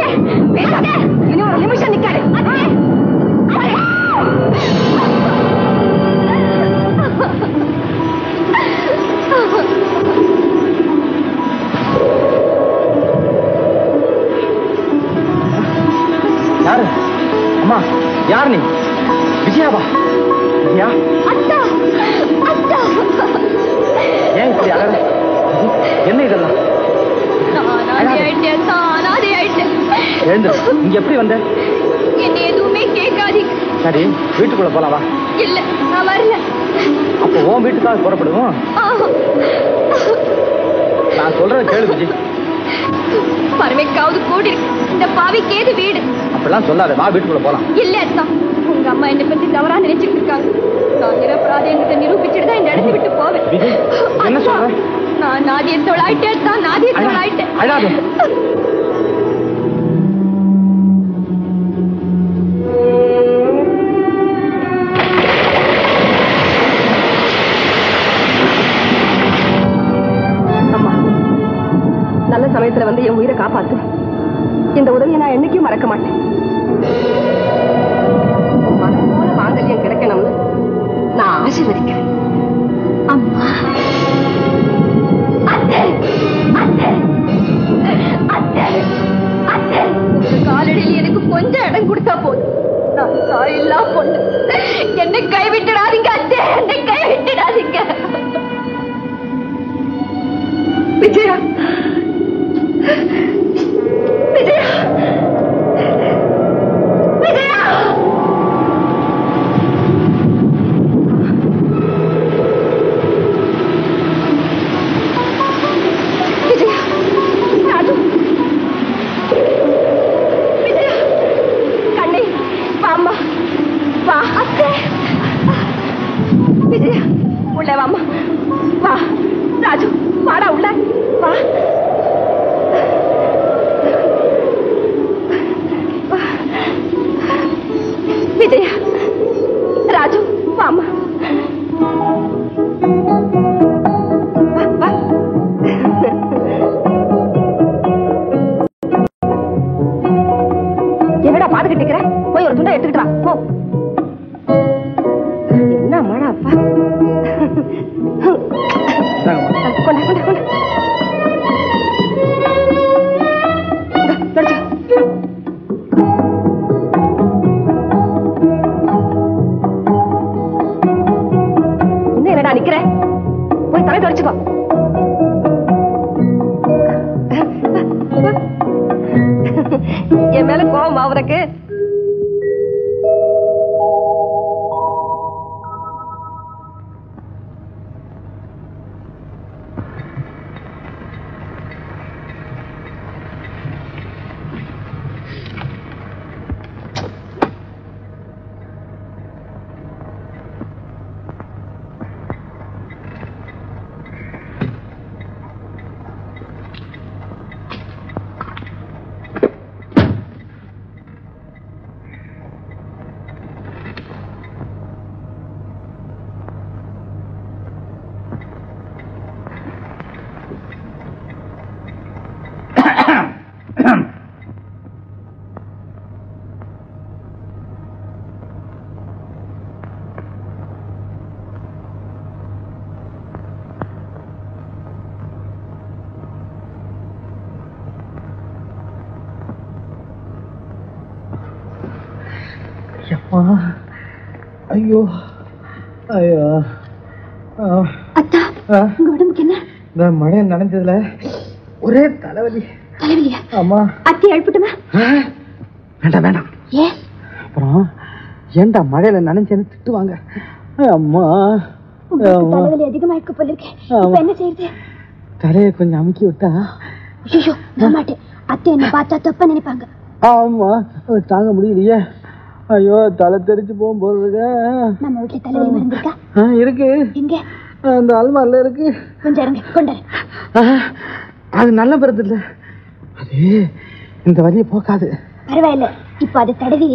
வேண்டாம். இனி ஒரு நிமிஷம் நிக்காதே. யாரு அம்மா? யார் நீ? விஜயாவா? விஜயா, அத்தா அத்தா. ஏன் இப்படி அழற? என்ன இதெல்லாம்? எழுந்து. இங்க எப்படி வந்த? என்ன எதுவுமே கேட்காதீங்க. சரி, வீட்டுக்குள்ள போலாவா? இல்ல, நான் வரல. அப்போ உன் வீட்டுக்காக புறப்படுவோம். நான் சொல்றேன் கேளு விஜய். பறவைக்காவது கூடி இந்த பாவிக்கு ஏது வீடு? அப்படிலாம் சொல்லாத, வா வீட்டுக்குள்ள போலாம். இல்ல அத்தா, உங்க அம்மா என்ன பத்தி தவறா நினைச்சிட்டு இருக்காங்க. நான் நிரபராதியத்தை நிரூபிச்சுட்டு தான் இந்த இடத்தை விட்டு போவேன். விஜய், என்ன சொல்ற? நான் நாதிய தொழாயிட்டேன் தான், நாதிய தொழாயிட்டேன். அழாத. நல்ல சமயத்துல வந்து என் உயிரை காப்பாத்து. இந்த உதவியை நான் என்னைக்கும் மறக்க மாட்டேன். மனம் போல மாங்கல்யம் கிடைக்கணும்னு நான் ஆசீர்வதிக்கிறேன். அம்மா, உங்க காலடியில் எனக்கு கொஞ்சம் இடம் கொடுத்தா போதும். நான் தாயில்லா பொண்ணு. என்னை கைவிட்டுடாதீங்க அத்தே, என்னை கைவிட்டுடாதீங்க. விஜயா, விஜயா, விஜயா. விஜயா, ராஜு, விஜயா, கண்ணே, வாம்மா, வா. அத்தை, விஜயா, உள்ள வாம்மா, வா. ராஜு, வாடா உள்ள, வா. விஜயா, ராஜு, வாம்மா. என்னடா பாத்துக்கிட்டு இருக்கிற? போய் ஒரு துண்டை எடுத்துக்கிட்டு வா, போ. என்ன மழை அப்பா. கொண்டா கொண்டா கொண்டா. இன்னும் என்னடா நிக்கிற? போய் தலை தொடச்சுக்கோ. என் மேல கோவம் அவருக்கு? ஐயோ ஐயோ அத்தா உங்க உடம்புக்கு என்ன? இந்த மழை நனைஞ்சதுல ஒரே தலைவலி. தலைவலியா? ஆமா. அத்தி எழுப்பட்டுமா? வேண்டாம் வேண்டாம். ஏன்? அப்புறம் ஏண்டா மழையில நனைஞ்சேன்னு திட்டுவாங்க. அம்மா தலைவலி அதிகமாயிக்க போல இருக்கு. இப்ப என்ன செய்யுது? தலையை கொஞ்சம் அமுக்கி விட்டா. ஐயோ நான் மாட்டேன். அத்தை என்ன பார்த்தா தப்பா நினைப்பாங்க. ஆமா தாங்க முடியலையே. ஐயோ தலை தெரிச்சு போகும்போது. நம்ம வீட்டுல தலைவலி மருந்து இருக்கா? இருக்கு. எங்க? அந்த அல்மாரில இருக்கு. கொஞ்சம் இருங்க கொண்டாரு. அது நல்ல மருந்து இல்ல. அது இந்த வலியை போக்காது. பரவாயில்ல. இப்ப அது தடவி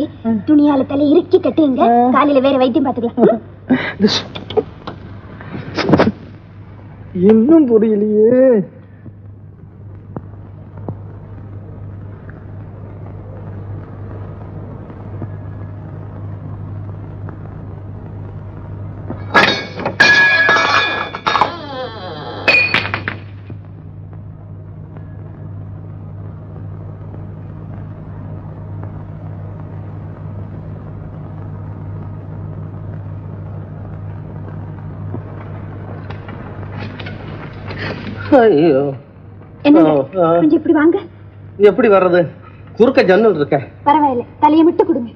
துணியால தலை இறுக்கி கட்டுங்க. காலையில வேற வைத்தியம் பாத்துக்கலாம். இன்னும் புரியலையே. ஐயோ கொஞ்சம் இப்படி வாங்க. எப்படி வர்றது? குறுக்க ஜன்னல் இருக்க. பரவாயில்ல தலையை விட்டு கொடுங்க.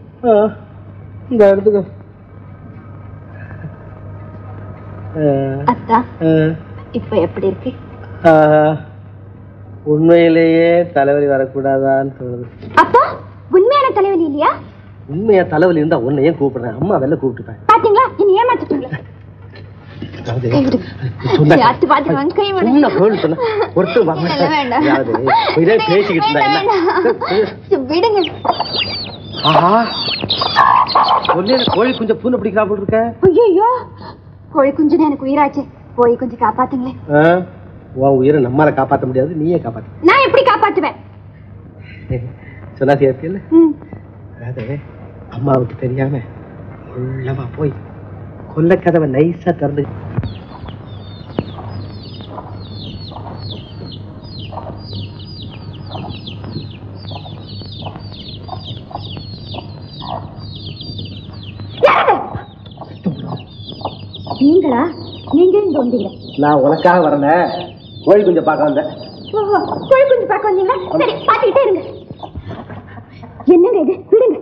இந்த இடத்துக்கு அத்தா இப்ப எப்படி இருக்கு? உண்மையிலேயே தலைவலி வரக்கூடாதான்னு தோணுது. அப்பா உண்மையான தலைவலி இல்லையா? உண்மையா தலைவலி இருந்தா உன்னை ஏன் கூப்பிடுறேன்? அம்மா வெளில கூப்பிட்டுப்பேன். பாத்தீங்களா? இனி ஏமாத்திட்டீங்களா? கோழி குஞ்ச பூனை பிடிக்கிறா போட்டு இருக்க. ஐயோ கோழி குஞ்சுன்னு எனக்கு உயிராச்சு. போய் கொஞ்சம் காப்பாத்துங்களேன். உன் உயிரை நம்மால காப்பாற்ற முடியாது. நீயே காப்பாத்து. நான் எப்படி காப்பாத்துவேன்? சொன்னா சேர்த்தியல்ல. அதாவது அம்மாவுக்கு தெரியாம உள்ளமா போய் கொல்ல கதவை நைஸா திறந்து நீங்களா? நீங்க இங்க வந்தீங்க? நான் உனக்காக வரல, கோழி குஞ்சை பார்க்க வந்தேன். கோழி குஞ்சு பார்க்க வந்தீங்களா? சரி பாத்துக்கிட்டே இருங்க. என்னங்க இது? விடுங்க.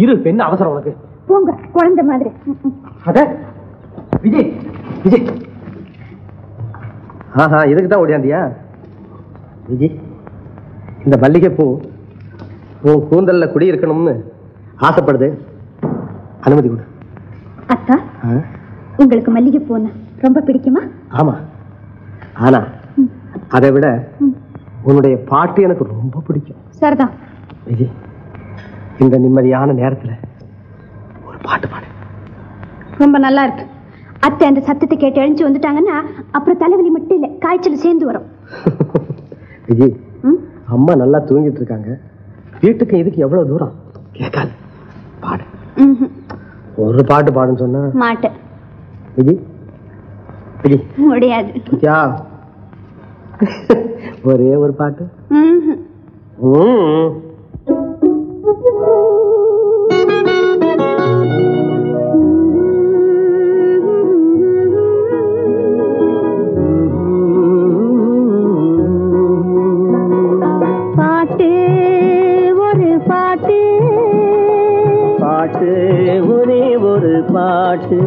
இரு பெண்ணு அவசரம் உனக்கு. போங்க குழந்தை மாதிரி. அத விஜய் விஜய். இதுக்கு தான் ஓடியாந்தியா விஜய்? இந்த மல்லிகை பூ உன் கூந்தல்ல குடி இருக்கணும்னு ஆசைப்படுது. அனுமதி கொடு. அத்தா உங்களுக்கு மல்லிகை பூன்னா ரொம்ப பிடிக்குமா? ஆமா. ஆனா அதை விட உன்னுடைய பாட்டு எனக்கு ரொம்ப பிடிக்கும். சரிதான் விஜய், இந்த நிம்மதியான நேரத்துல ஒரு பாட்டு பாடு. ரொம்ப நல்லா இருக்கு. அத்தை அந்த சத்தத்தை கேட்டு எழுந்து வந்துட்டாங்கன்னா அப்புறம் தலைவலி மட்டும் இல்ல காய்ச்சல் சேர்ந்து வரும். விஜய், அம்மா நல்லா தூங்கிட்டு இருக்காங்க. வீட்டுக்கு இதுக்கு எவ்வளவு தூரம் கேட்காது. பாடு. ஒரு பாட்டு பாடுன்னு சொன்னா மாட்டேன். விஜய் விஜய் முடியாது. ஒரே ஒரு பாட்டு. பாட்டு ஒரு பாட்டு, பாட்டு ஒரே ஒரு பாட்டு,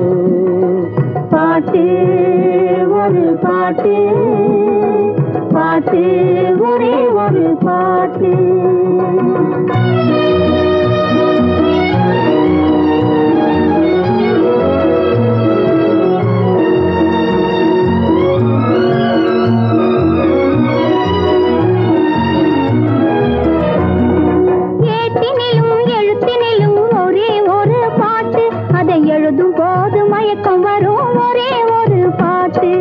பாட்டு ஒரு பாட்டு, பாட்டு ஒரே ஒரு பாட்டு. ஏட்டினிலும் எழுத்தினிலும் ஒரே ஒரு பாட்டு, அதை எழுதும் போது மயக்கம் வரும் ஒரே ஒரு பாட்டு.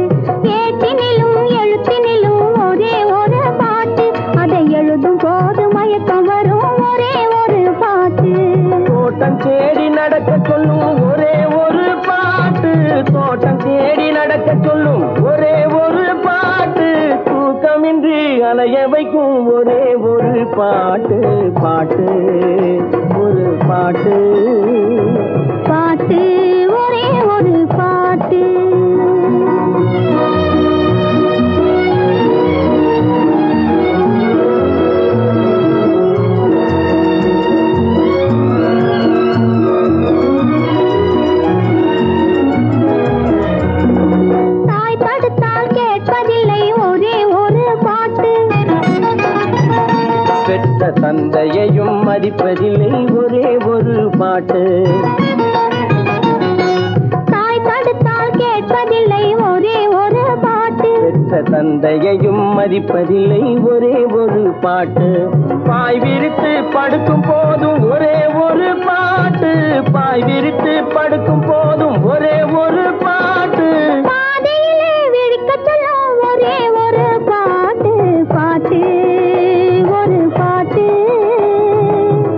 ஏட்டினிலும் எழுத்தினிலும் ஒரே ஒரு பாட்டு, அதை எழுதும் போது மயக்கம் வரும் ஒரே ஒரு பாட்டு. தோட்டம் தேடி நடக்க சொல்லும் ஒரே ஒரு பாட்டு, தோட்டம் தேடி நடக்க சொல்லும் ஒரே ஒரு பாட்டு, தூக்கமின்றி அலைய வைக்கும் ஒரே ஒரு பாட்டு பாட்டு ஒரு பாட்டு பாட்டு ஒரே ஒரு பாட்டு. தாய் தடுத்தால் கேட்பதில்லை ஒரே ஒரு பாட்டு. பெற்ற தந்தையையும் மதிப்பதில்லை ஒரே ஒரு பாட்டு. தாய் தடுத்தால் கேட்பதில்லை ஒரே ஒரு பாட்டு. பெற்ற தந்தையையும் மதிப்பதில்லை ஒரே ஒரு பாட்டு. பாய் விரித்து படுக்கும் போதும் ஒரே ஒரு பாட்டு. பாய் விரித்து படுக்கும் போதும் ஒரே ஒரு பாட்டு. பாதையிலே விழிக்க சொல்லும் ஒரே ஒரு பாட்டு. பாட்டு ஒரு பாட்டு.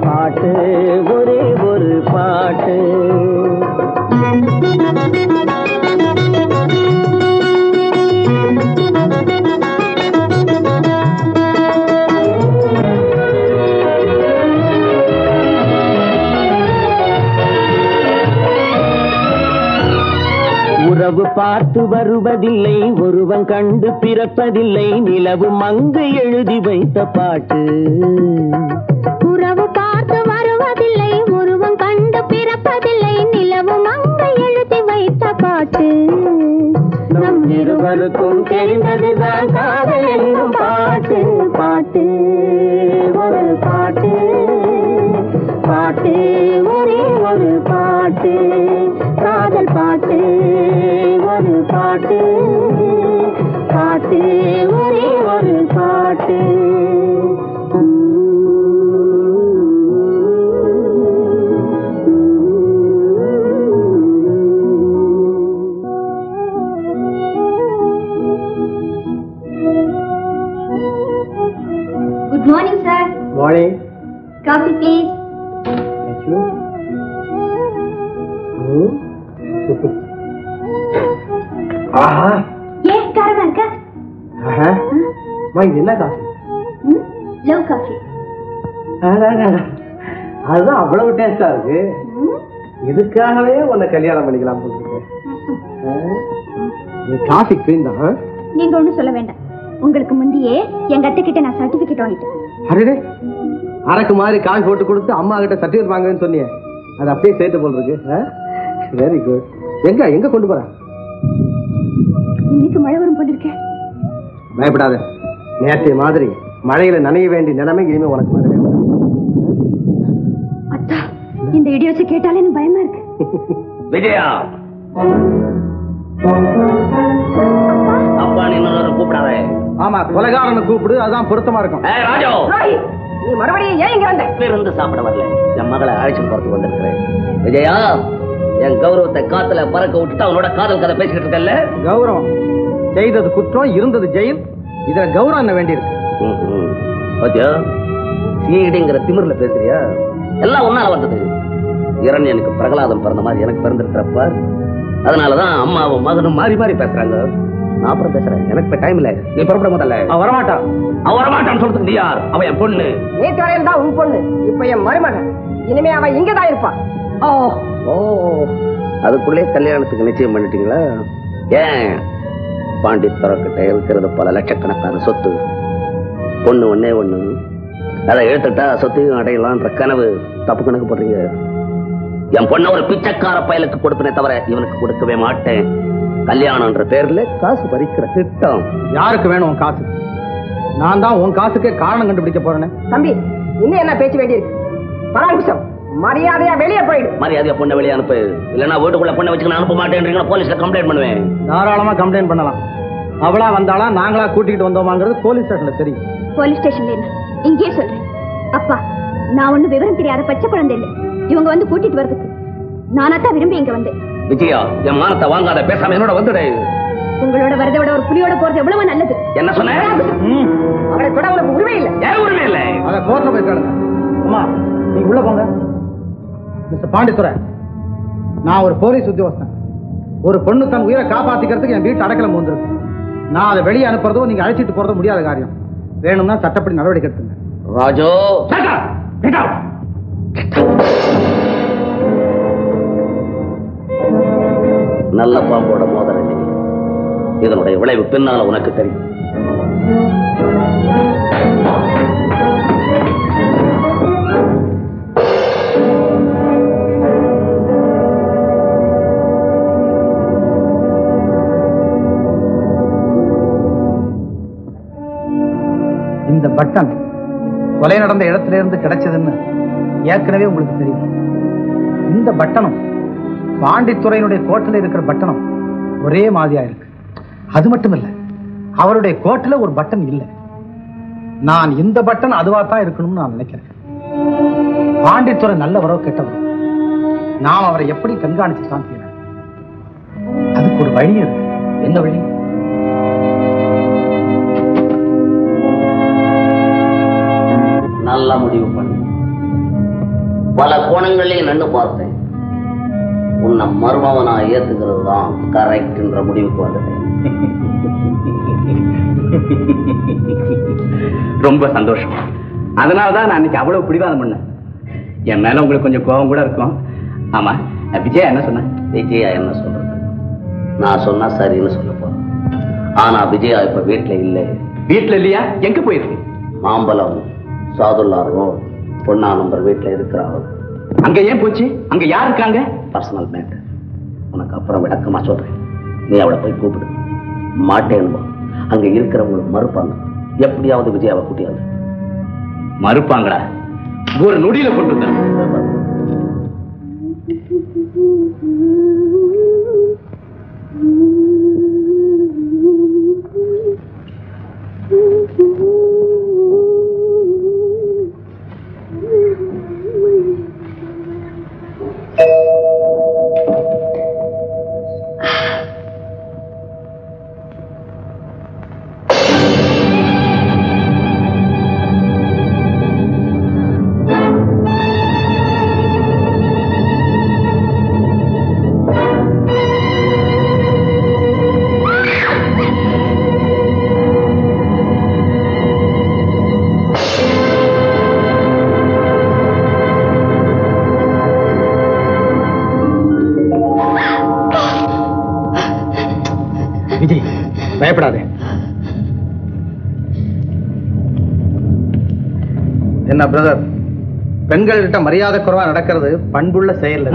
பாட்டு ஒரே ஒரு பாட்டு. உறவு பார்த்து வருவதில்லை ஒருவன் கண்டு பிறப்பதில்லை நிலவு மங்கு எழுதி வைத்த பாட்டு. உறவு பார்த்து வருவதில்லை ஒருவன் கண்டு பிறப்பதில்லை நிலவு மங்கை எழுதி வைத்த பாட்டு. நம் இருவருக்கும் தெரிந்ததுதான் காதல் என்னும் பாட்டு. பாட்டு ஒரு பாட்டு. பாட்டு ஒரே ஒரு பாட்டு. காதல் பாட்டு ஒரு பாட்டு. பாட்டு ஒரே ஒரு பாட்டு. Good morning sir. Morning. Coffee please. ஆஹா ஏன் காரமா இருக்கா? ஆஹா இது என்ன காஃபி? Love coffee. அதுதான் அவ்வளவு டேஸ்டா இருக்கு. இதுக்காகவே உன்னை கல்யாணம் பண்ணிக்கலாம் போட்டுருக்கேன். காஃபி குவீன் தான். நீங்க ஒண்ணும் சொல்ல வேண்டாம். உங்களுக்கு முந்தையே எங்க அத்தை கிட்ட நான் சர்டிபிகேட் வாங்கிட்டேன். அரே அரக்கு மாதிரி காஃபி போட்டு கொடுத்து அம்மா கிட்ட சர்டிபிகேட் வாங்குவேன்னு சொன்னியே, அது அப்படியே சேர்த்து போல் இருக்கு. Very good. எங்க கொண்டு போற? இன்னைக்கு மழை வரும் போல இருக்கேன். பயப்படாத. நேற்றைய மாதிரி மழையில நனைய வேண்டிய நிலைமை இனிமே உனக்கு வரவே வராது. அத்தா, இந்த இடி வச்சு கேட்டாலே எனக்கு பயமா இருக்கு. விஜயா, அப்பா நீ கூப்பிடாத. ஆமா, கொலைகாரனை கூப்பிடு, அதான் பொருத்தமா இருக்கும். ராஜோ, நீ மறுபடியும் ஏன் இங்க வந்த? இருந்து சாப்பிட வரல, என் மகளை அழைச்சு போறதுக்கு வந்திருக்கிறேன். விஜயா, என் கௌரவத்தை காத்துல பறக்க விட்டுட்டு அவனோட காதல் கதை பேசிக்கிட்டு இருக்கல. கௌரவம் செய்தது குற்றம், இருந்தது ஜெயில். இதுல கௌரவம் என்ன வேண்டியிருக்கு? பாத்தியா, சீடிங்கிற திமிர்ல பேசுறியா? எல்லாம் ஒன்னால வந்தது. இரண்யனுக்கு பிரகலாதம் பிறந்த மாதிரி எனக்கு பிறந்திருக்கிறப்ப, அதனாலதான் அம்மாவும் மகனும் மாறி மாறி பேசுறாங்க. நான் அப்புறம் பேசுறேன், எனக்கு டைம் இல்ல. நீ புறப்பட முதல்ல. அவ வரமாட்டான். அவ வரமாட்டான்னு சொல்றதுக்கு நீ யார்? அவ என் பொண்ணு. நேற்று வரையில் தான் உன் பொண்ணு, இப்ப என் மருமகன். இனிமே அவ இங்கதான் இருப்பான். ஓ, அதுக்குள்ளே கல்யாணத்துக்கு நிச்சயம் பண்ணிட்டீங்களா? ஏன், பாண்டித்துறக்கிட்ட இருக்கிறது பல லட்சக்கணக்கான சொத்து. பொண்ணு ஒன்னே ஒண்ணு, அதை எடுத்துட்டா சொத்தையும் அடையலான்ற கனவு தப்பு கணக்கு போடுறீங்க. என் பொண்ண ஒரு பிச்சைக்கார பயலுக்கு கொடுப்பனே தவிர இவனுக்கு கொடுக்கவே மாட்டேன். கல்யாணம்ன்ற பேர்ல காசு பறிக்கிற திட்டம். யாருக்கு வேணும் உன் காசு? நான் தான் உன் காசுக்கே காரணம் கண்டுபிடிக்க போறேன். தம்பி, இன்னும் என்ன பேச்சு வேண்டியிருக்கு? பராங்குஷம், மரியாதையா வெளியே போயிடு. மரியாதையா பொண்ணை வெளியே அனுப்பு, இல்லன்னா வீட்டுக்குள்ள பொண்ணை வச்சுக்க அனுப்ப மாட்டேன்றீங்களா? போலீஸ்ல கம்ப்ளைண்ட் பண்ணுவேன். தாராளமா கம்ப்ளைண்ட் பண்ணலாம். அவளா வந்தாளா நாங்களா கூட்டிகிட்டு வந்தோமாங்கிறது போலீஸ் ஸ்டேஷன்ல தெரியும். போலீஸ் ஸ்டேஷன்ல என்ன, இங்கே சொல்றேன். அப்பா, நான் ஒண்ணு விவரம் தெரியாத பச்சை குழந்தை இல்லை. இவங்க வந்து கூட்டிட்டு வர்றதுக்கு நானாத்தான் விரும்பி இங்க வந்தேன். விஜயா, என் மானத்தை வாங்காத, பேசாம என்னோட வந்துடு. உங்களோட வரதை விட ஒரு புலியோட போறது எவ்வளவு நல்லது. என்ன சொன்ன? அவரை கூட உனக்கு உரிமை இல்லை. ஏன் உரிமை இல்லை? அத கோர்ட்ல போய் கேளுங்க. அம்மா, நீங்க உள்ள போங்க. மிஸ்டர் பாண்டித்துரை, நான் ஒரு போலீஸ் உத்தியோகஸ்தன். ஒரு பொண்ணு தன் உயிரை காப்பாத்திக்கிறதுக்கு என் வீட்டு அடக்கலம் வந்திருக்கு. நான் அதை வெளியே அனுப்புறதோ நீங்க அழைச்சிட்டு போறதோ முடியாத காரியம். வேணும்னா சட்டப்படி நடவடிக்கை எடுத்துங்க. ராஜு நல்ல பாம்போட மோதல் இன்னைக்கு. இதனுடைய விளைவு பின்னால உனக்கு தெரியும். இந்த பட்டன் கொலை நடந்த இடத்துல இருந்து கிடைச்சதுன்னு ஏற்கனவே உங்களுக்கு தெரியும். இந்த பட்டனும் பாண்டித்துறையினுடைய கோட்டில் இருக்கிற பட்டனும் ஒரே மாதிரியா இருக்கு. அது மட்டும் இல்ல, அவருடைய கோட்டில் ஒரு பட்டன் இல்லை. நான் இந்த பட்டன் அதுவா தான் இருக்கணும்னு நான் நினைக்கிறேன். பாண்டித்துறை நல்லவரோ கெட்டவரோ, நாம் அவரை எப்படி கண்காணிச்சு தான் தீர. அதுக்கு ஒரு வழி இருக்கு. என்ன வழி? நல்ல முடிவு பண்ணு. பல கோணங்களையும் நின்று பார்த்தேன். உன்னை மர்மவனா ஏத்துக்கிறது தான் கரெக்ட் என்ற முடிவுக்கு வந்துட்டேன். ரொம்ப சந்தோஷம். அதனாலதான் நான் அன்னைக்கு அவ்வளவு பிடிவாதம் பண்ணேன். என் மேல உங்களுக்கு கொஞ்சம் கோபம் கூட இருக்கும். ஆமா, விஜயா என்ன சொன்ன? விஜயா என்ன சொல்றது? நான் சொன்னா சரின்னு சொல்ல போறேன். ஆனா விஜயா இப்ப வீட்டுல இல்லை. வீட்டுல இல்லையா? எங்க போயிருக்கு? மாம்பலம் சாதுல்லா ரோட் பொண்ணா நம்பர் வீட்டுல இருக்கிறாங்க. அங்க ஏன் போச்சு? அங்க யார் இருக்காங்க? Personal matter. உனக்கு அப்புறம் விளக்கமா சொல்றேன். நீ அவளை போய் கூப்பிடு. மாட்டேன்னு அங்க இருக்கிறவங்களுக்கு மறுப்பாங்க. எப்படியாவது விஜயாவை கூட்டியாவது. மறுப்பாங்களா? ஒரு நொடியில கொண்டு பயப்படாதே. என்ன பிரதர், பெண்கள்கிட்ட மரியாதை குறைவா நடக்கிறது பண்புள்ள செயல்.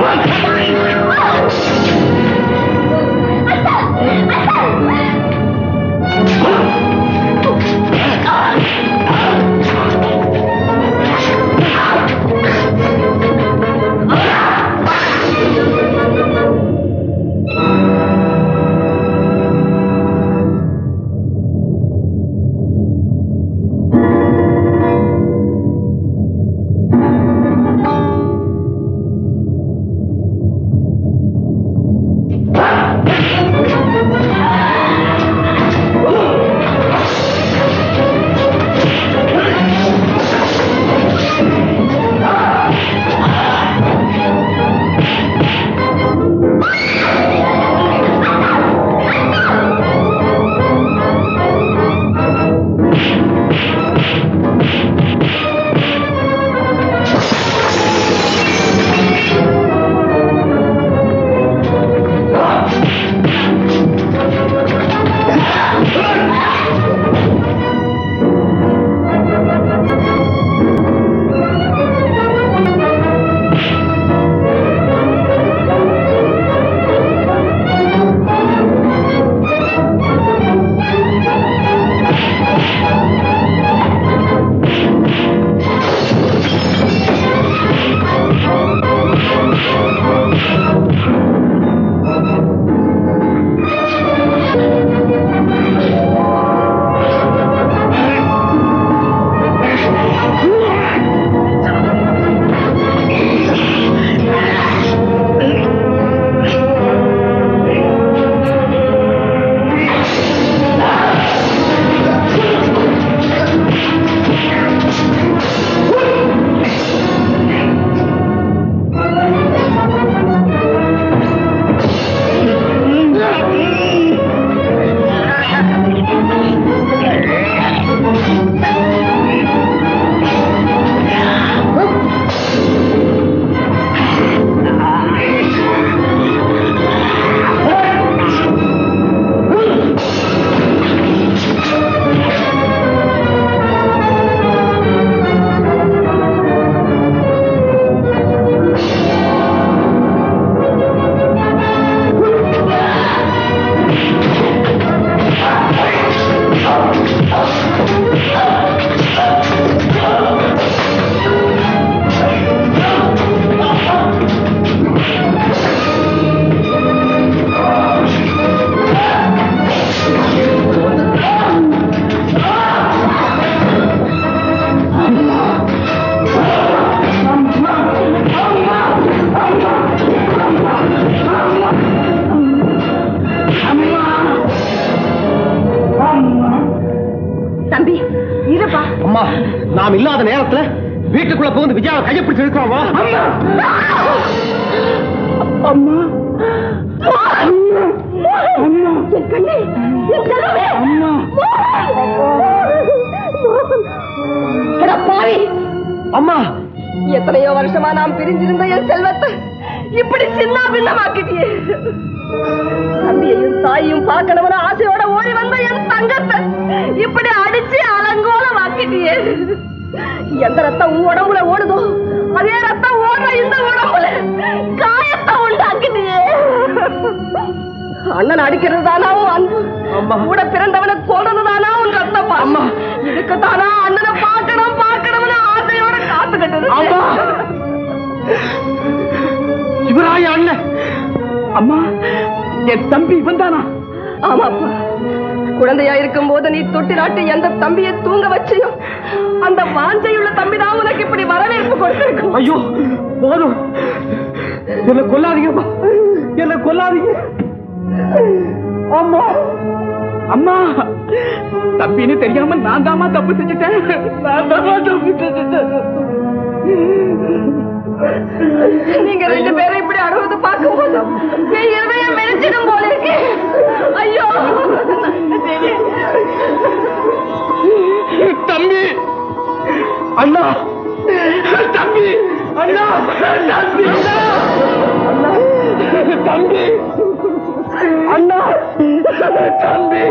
அம்மா நாம் இல்லாத நேரத்துல வீட்டுக்குள்ள புகுந்து விஜயாவை கையை பிடிச்சு இருக்கிறோமா? அம்மா அம்மா, எத்தனையோ வருஷமா நாம் பிரிஞ்சிருந்த என் செல்வத்தை இப்படி சின்ன பின்னமாக்கிட்டியே. தம்பியையும் தாயையும் பார்க்கணும்னு ஆசையோட ஓடி வந்த என் தங்கத்தை இப்படி அடிச்சு அலங்கோலமாக்கிட்டியே. எந்த ரத்தம் உன் உடம்புல ஓடுதோ அதே ரத்தம் ஓடுற இந்த உடம்புல காயத்தை உண்டாக்கிட்டியே. அண்ணன் அடிக்கிறது தானா உன் அன்பு? கூட பிறந்தவனை கொல்றது தானா உன் ரத்தம்? அம்மா, இதுக்கு தானா அண்ணனை பார்க்கணும் பார்க்கணும்னு ஆசையோட காத்துக்கிட்டு இவராய அண்ணன்? அம்மா, என் தம்பி இவன் தானா? ஆமாப்பா, குழந்தையா இருக்கும் போது நீ தொட்டிலாட்டி எந்த தம்பியை தூங்க வச்சியோ அந்த வாஞ்சையுள்ள தம்பிதான் உனக்கு இப்படி வரவேற்பு கொடுத்திருக்கும். ஐயோ போதும், என்ன கொல்லாதீங்கம்மா, என்ன கொல்லாதீங்க. அம்மா அம்மா, தம்பின்னு தெரியாம நான் தாமா தப்பு செஞ்சுட்டேன். நீங்க ரெண்டு பேரும் இப்படி அழுவது பார்க்கும் போது என் இருதயம் மெரிச்சிடும் போல இருக்கு. ஐயோ தம்பி, அண்ணா, தம்பி, அண்ணா, தம்பி, அண்ணா, தம்பி, அண்ணா, தம்பி,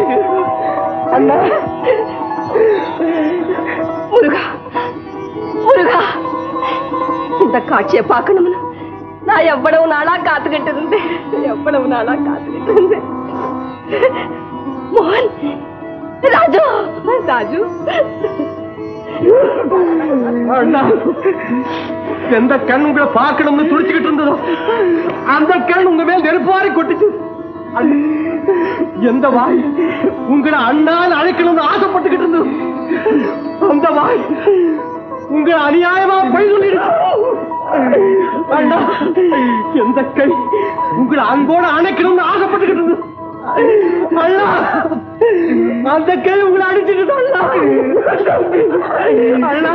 அண்ணா. முருகா, முருகா, இந்த காட்சியை பார்க்கணும்னு நான் எவ்வளவு நாளா காத்துக்கிட்டு இருந்தேன், எவ்வளவு நாளா காத்துக்கிட்டு இருந்தேன். மோகன், ராஜு, ராஜு, அண்ணா, எந்த கண் உங்களை பார்க்கணும்னு துடிச்சுக்கிட்டு இருந்ததோ அந்த கண் உங்க மேல் நெருப்பாரி கொட்டுச்சு. எந்த வாய் உங்களை அண்ணால் அழைக்கணும்னு ஆசைப்பட்டுக்கிட்டு இருந்தது அந்த வாய் உங்களை அநியாயமா பொய் சொல்லிடுச்சு. அண்ணா, எந்த கை உங்களை அன்போட அணைக்கணும்னு ஆசைப்பட்டுக்கிட்டு இருந்தது அண்ணா அந்த கை உங்களை அடிச்சுக்கிட்டு அண்ணா. அண்ணா,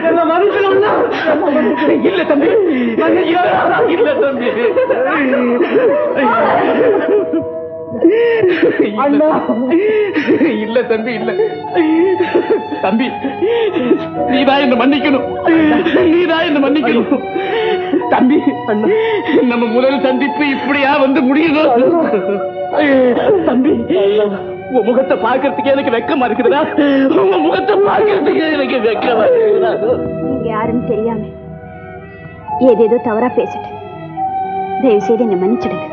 என்ன மனுஷன்? இல்ல தம்பி, இல்ல தம்பி, அண்ணா, இல்ல தம்பி, இல்ல தம்பி, நீதான் என்ன மன்னிக்கணும், நீதான் என்ன மன்னிக்கணும் தம்பி. நம்ம முதல் சந்திப்பு இப்படியா வந்து முடியுதோ தம்பி? உன் முகத்தை பார்க்கறதுக்கு எனக்கு வெக்கமா இருக்குதா? உன் முகத்தை பார்க்கறதுக்கு எனக்கு வெக்கமா இருக்குதா? நீங்க யாருன்னு தெரியாம ஏதேதோ தவறா பேசிட்டு தயவு செய்து என்ன மன்னிச்சிடுங்க.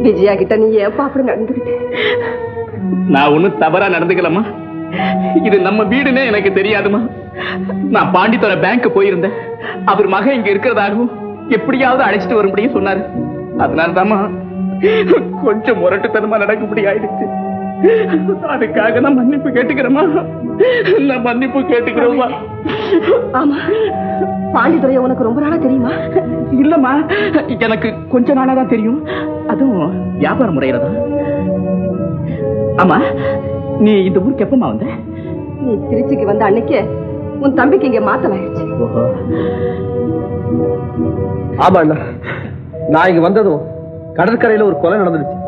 விஜயா கிட்ட நீ ஏன் அப்படி நடந்துகிட்ட? நான் ஒண்ணும் தவறா நடந்துக்கலாமா? இது நம்ம வீடுன்னே எனக்கு தெரியாதுமா. நான் பாண்டித்துறை பேங்க் போயிருந்தேன். அவர் மகன் இங்க இருக்கிறதாகவும் எப்படியாவது அழைச்சிட்டு வரும்படியும் சொன்னாரு. அதனாலதாமா கொஞ்சம் முரட்டுத்தனமா நடக்கும்படி ஆயிடுச்சு. அதுக்காக நான் மன்னிப்பு கேட்டுக்கிறேமா, நான் மன்னிப்பு கேட்டுக்கிறேமா. ஆமா, பாண்டித்துறைய உனக்கு ரொம்ப நாளா தெரியுமா? இல்லம்மா, எனக்கு கொஞ்ச நாளா தான் தெரியும். அதுவும் வியாபார முறையில தான். ஆமா, நீ இந்த ஊருக்கு எப்பமா வந்த? நீ திருச்சிக்கு வந்த அன்னைக்கு உன் தம்பிக்கு இங்க மாத்தம் ஆயிடுச்சு. ஆமா அண்ணா, நான் இங்க வந்ததும் கடற்கரையில ஒரு கொலை நடந்துருச்சு.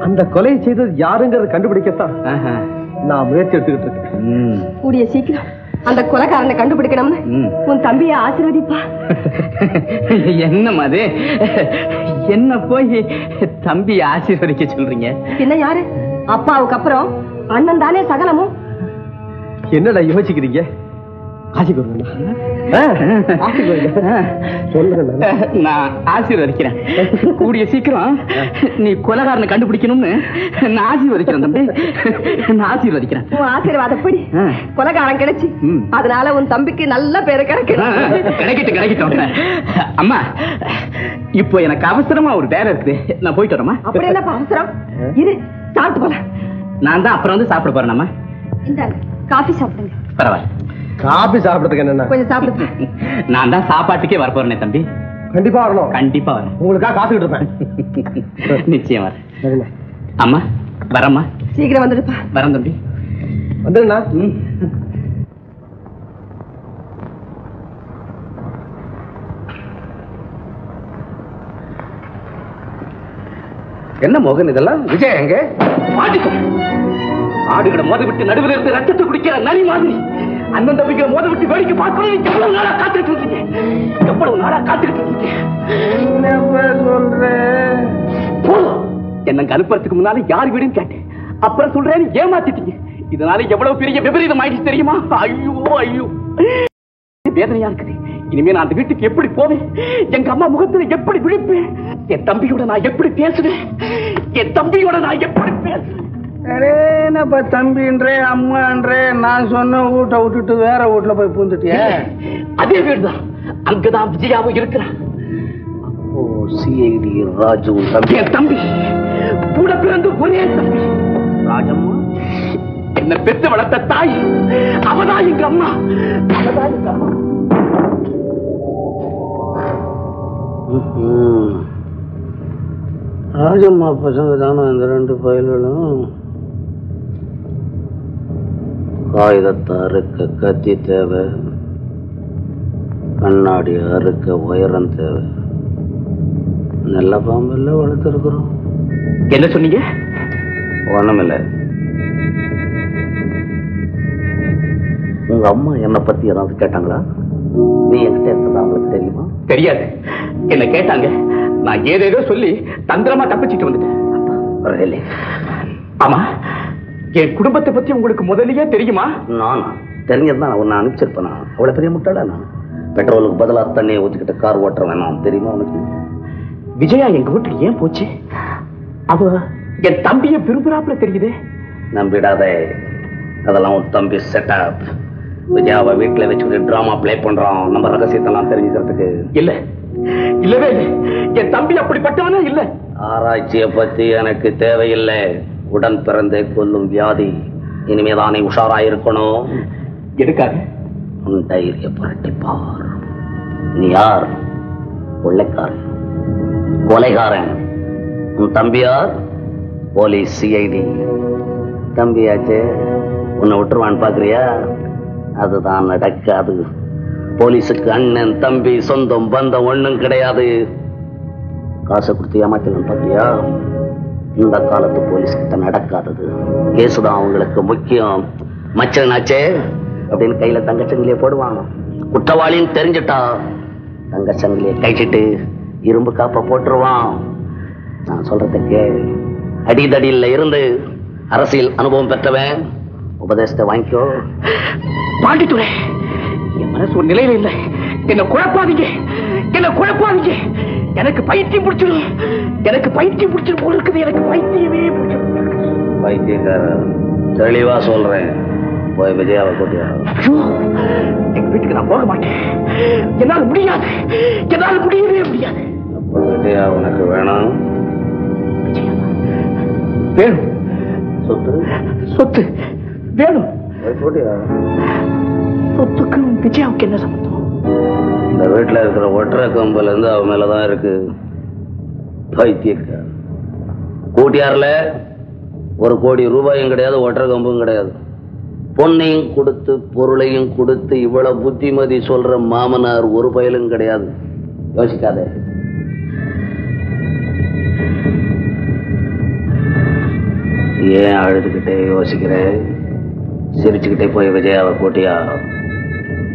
அந்த கொலையை செய்தது யாருங்கிறத கண்டுபிடிக்கத்தான் நான் முயற்சி எடுத்துக்கிட்டு இருக்கேன். கூடிய சீக்கிரம் அந்த கொலைக்காரனை கண்டுபிடிக்கணும்னு உன் தம்பிய ஆசீர்வதிப்பா. என்ன அது? என்ன போய் தம்பி ஆசீர்வதிக்க சொல்றீங்க? பின்ன யாரு? அப்பாவுக்கு அப்புறம் அண்ணன் தானே சகலமும். என்னடா யோசிக்கிறீங்க? நான் ஆசீர்வதிக்கிறேன். கூடிய சீக்கிரம் நீ கொலைகாரனை கண்டுபிடிக்கணும்னு நான் ஆசீர்வதிக்கிறேன் தம்பி, நான் ஆசீர்வதிக்கிறேன். உன் ஆசீர்வாதப்படி கொலைகாரன் கிடைச்சு அதனால உன் தம்பிக்கு நல்ல பேரு கிடைக்கட்டும். அம்மா, இப்போ எனக்கு அவசரமா ஒரு வேலை இருக்குது, நான் போயிட்டு வரேம்மா. அப்படி என்ன அவசரம்? இரு, சாப்பிட்டு போல. நான் தான் அப்புறம் வந்து சாப்பிட போறேன். இந்த காஃபி சாப்பிடுங்க. பரவாயில்ல. காபி சாப்பிடுறதுக்கு என்னன்னா கொஞ்சம் சாப்பிடுங்க. நான் தான் சாப்பாட்டுக்கே வரப்போறேனே தம்பி. கண்டிப்பா வரணும். கண்டிப்பா வரேன். உங்களுக்காக காத்துக்கிட்டு இருப்பேன். நிச்சயம் வரேன். அம்மா வரம்மா. சீக்கிரம் வந்துடுப்பா. வரேன் தம்பி. வந்துடுண்ணா. என்ன மோகன் இதெல்லாம்? விஜய் எங்க? ஆடுகளை மோத விட்டு நடுவில் இருந்து ரத்தத்தை குடிக்கிற நரி மாதிரி அண்ணன் தம்பிக்கிற மோத விட்டு வேடிக்கை பார்க்கணும். எவ்வளவு நாளா காத்துக்கிட்டு இருக்கீங்க? எவ்வளவு நாளா காத்துக்கிட்டு இருக்கீங்க? சொல்றேன் போதும். என்ன அனுப்புறதுக்கு முன்னால யார் வீடுன்னு கேட்டேன். அப்புறம் சொல்றேன்னு ஏமாத்திட்டீங்க. இதனால எவ்வளவு பெரிய விபரீதம் ஆயிடுச்சு தெரியுமா? ஐயோ ஐயோ வேதனையா இருக்குது. இனிமே நான் அந்த வீட்டுக்கு எப்படி போவேன்? எங்க அம்மா முகத்துல எப்படி விழிப்பேன்? என் தம்பியோட நான் எப்படி பேசுவேன்? என் தம்பியோட நான் எப்படி பேசுவேன்? என்னப்பா தம்பின்றே அம்மான்றே, நான் சொன்ன வீட்டை விட்டுட்டு வேற வீட்டுல போய் பூந்துட்டிய? அதே வீடுதான். அங்கதான் விஜயாவும் இருக்கிறான். சிஐடி ராஜு தம்பி. என் தம்பி கூட பிறந்து ஒரே தம்பி ராஜம்மா. என்ன பெற்று வளர்த்த தாய் அவதான் எங்க அம்மா. அவதான் எங்க அம்மா. ராஜம்மா பசங்க தானே இந்த ரெண்டு பயல்களும். காகிதத்தை அறுக்க கத்தி தேவை, கண்ணாடி அறுக்க உயரம் தேவை. நல்ல பாம்பெல்லாம் வளர்த்துருக்குறோம். என்ன சொன்னீங்க? ஒண்ணுமில்லை. உங்க அம்மா என்னை பத்தி ஏதாவது கேட்டாங்களா? நீ என்கிட்ட இருக்கிறதா அவங்களுக்கு தெரியுமா? தெரியாது. என்ன கேட்டாங்க. நான் ஏதேதோ சொல்லி தந்திரமா தப்பிச்சுட்டு வந்துட்டேன். ஆமா, என் குடும்பத்தை பத்தி உங்களுக்கு முதல்லயே தெரியுமா? நானா? தெரிஞ்சதுதான் உன்னை அனுப்பிச்சிருப்பேனா? அவ்வளவு பெரிய முட்டாளா நான்? பெட்ரோலுக்கு பதிலா தண்ணியை ஊற்றிக்கிட்டு கார் ஓட்டுற வேணாம் தெரியுமா உனக்கு? விஜயா எங்க வீட்டுக்கு ஏன் போச்சு? அவ என் தம்பியை விரும்புறாப்புல தெரியுது. நம்பிடாதே, அதெல்லாம் உன் தம்பி செட்டப். விஜயாவை வீட்டுல வச்சு டிராமா பிளே பண்றான் நம்ம ரகசியத்தெல்லாம் தெரிஞ்சுக்கிறதுக்கு. இல்ல, இல்லவே இல்லை. என் தம்பி அப்படிப்பட்டவனே இல்ல. ஆராய்ச்சியை பத்தி எனக்கு தேவையில்லை. உடன் பிறந்தே கொல்லும் வியாதி. இனிமேதானே உஷாராயிருக்கணும். எதுக்காக? உன் தைரிய புரட்டிப்பார். நீ யார்? கொள்ளைக்காரன், கொலைகாரன். உன் தம்பியார்? Police, CID. தம்பியாச்சே, உன்னை விட்டுருவான்னு பாக்குறியா? அதுதான் நடக்காது. போலீஸுக்கு அண்ணன் தம்பி சொந்தம் பந்தம் ஒண்ணும் கிடையாது. காசை கொடுத்து ஏமாத்தலாம் பாக்குறியா? இந்த காலத்து போலீஸ் கிட்ட நடக்காதது. கேசுதான் அவங்களுக்கு முக்கியம். மச்சனாச்சே அப்படின்னு கையில தங்கச்சங்கிலிய போடுவாங்க. குற்றவாளின்னு தெரிஞ்சுட்டா தங்கச்சங்கிலிய கைச்சிட்டு இரும்பு காப்ப போட்டுருவான். நான் சொல்றதுக்கு அடிதடியில் இருந்து அரசியல் அனுபவம் பெற்றவன். உபதேசத்தை வாங்கிக்கோ. பாண்டித்துறை, என் மனசு ஒரு நிலையில இல்லை. என்ன குழப்பாதீங்க, என்ன குழப்பாதீங்க. எனக்கு பைத்தியம் பிடிச்சிடும். எனக்கு பைத்தியம் பிடிச்சிடும் போல இருக்குது. எனக்கு பைத்தியமே பிடிச்சிடும். பைத்தியக்காரன், தெளிவா சொல்றேன். போய் விஜயாவை கூட்டியா. எங்க வீட்டுக்கு நான் போக மாட்டேன். என்னால முடியாது, என்னால முடியவே முடியாது. விஜயா உனக்கு வேணாம்? வேணும். சொத்து? சொத்து வேணும். கூட்டியா. சொத்துக்கு விஜயாவுக்கு என்ன சம்பந்தம்? இந்த வீட்டுல இருக்கிற ஒற்றை கம்பல இருந்து அவன் மேலதான் இருக்கு. பைத்தியக்காரன். கூட்டியார்ல 1 கோடி ரூபாயும் கிடையாது, ஒற்றை கம்பும் கிடையாது. பொன்னையும் கொடுத்து பொருளையும் கொடுத்து இவ்வளவு புத்திமதி சொல்ற மாமனார் ஒரு பயலும் கிடையாது. யோசிக்காத. ஏன் அழுதுகிட்டே யோசிக்கிற? சிரிச்சுக்கிட்டே போய் விஜயாவை கூட்டியா.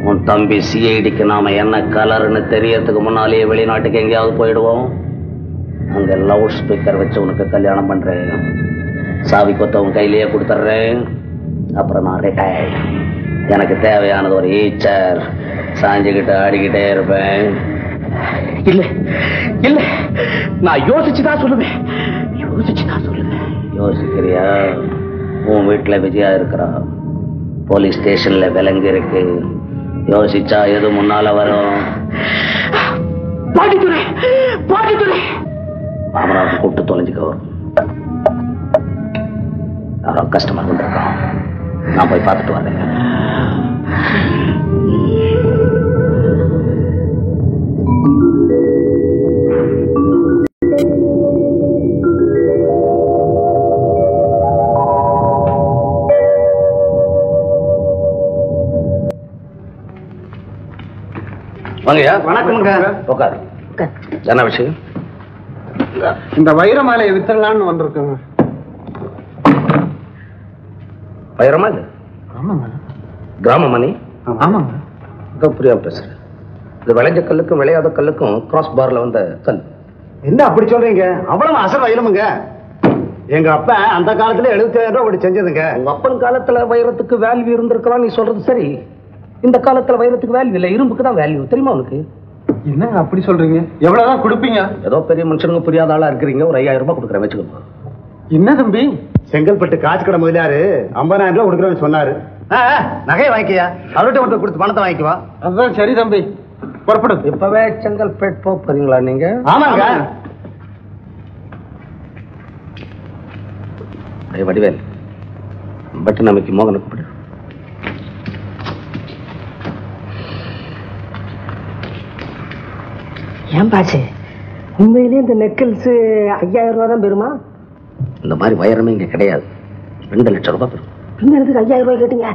உன் தம்பி சிஐடிக்கு நாம என்ன கலர்னு தெரியறதுக்கு முன்னாலேயே வெளிநாட்டுக்கு எங்கேயாவது போயிடுவோம். அங்க லவுட் ஸ்பீக்கர் வச்சு உனக்கு கல்யாணம் பண்றேன். சாவி கொத்த உன் கையிலேயே கொடுத்துட்றேன். அப்புறம் நான் ரிட்டையர்ட். எனக்கு தேவையானது ஒரு ஈச்சர். சாஞ்சுக்கிட்டு ஆடிக்கிட்டே இருப்பேன். இல்ல இல்ல, நான் யோசிச்சுதான் சொல்லுவேன். யோசிச்சுதான் சொல்லுவேன். யோசிக்கிறியா? உன் வீட்டுல விஜயா இருக்கிறா. போலீஸ் ஸ்டேஷன்ல விலங்கு இருக்கு. யோசிச்சா எது முன்னால வரும்? பாண்டித்துறை, பாண்டித்துறை. மாமனாவுக்கு கூப்பிட்டு தொலைஞ்சுக்கோ. யாரோ கஸ்டமர் வந்திருக்கான். நான் போய் பார்த்துட்டு வரேன். வாங்கய்யா. வணக்கமுங்க. உட்காரு. என்ன விஷயம்? இந்த வைர மாலையை வித்தரலான்னு வந்திருக்குங்க. வைரமா இது? ஆமாங்க. கிராம மணி? ஆமாங்க. புரியாம பேசுறேன். இது விளைஞ்ச கல்லுக்கும் விளையாத கல்லுக்கும் கிராஸ் பார்ல வந்த கல். என்ன அப்படி சொல்றீங்க? அவ்வளவு அசல் வைரமுங்க. எங்க அப்பா அந்த காலத்துல 70,000 ரூபாய் அப்படி செஞ்சதுங்க. உங்க அப்பன் காலத்துல வைரத்துக்கு வேல்யூ இருந்திருக்கலாம், நீ சொல்றது சரி. இந்த காலத்துல வைரத்துக்கு வேல்யூ இல்ல, இரும்புக்கு தான் வேல்யூ. தெரியுமா உனக்கு? என்னங்க அப்படி சொல்றீங்க? எவ்வளவுதான் கொடுப்பீங்க? ஏதோ பெரிய மனுஷனுங்க புரியாத ஆளா இருக்கிறீங்க. ஒரு 5000 ரூபாய் கொடுக்குறேன், வச்சுக்கோங்க. என்ன தம்பி? செங்கல்பட்டு காசு கடை முதலியாரு 50,000 ரூபாய் கொடுக்குறேன்னு சொன்னாரு. நகையை வாங்கிக்கியா, அவர்கிட்ட ஒருத்தர் கொடுத்து பணத்தை வாங்கிக்குவா. அதுதான் சரி தம்பி, புறப்படும். இப்பவே செங்கல்பேட் போறீங்களா நீங்க? ஆமாங்க. வடிவேல் பட்டு நமக்கு மோகனை கூப்பிடு. ஏன் பாச்சு, உண்மையிலேயே இந்த நெக்கிள்ஸ் 5000 ரூபாய் தான் பெறுமா? இந்த மாதிரி வைரமே இங்க கிடையாது. 2 லட்சம் ரூபாய் பெறும். பின்ன எதுக்கு 5000 ரூபாய் கேட்டீங்க?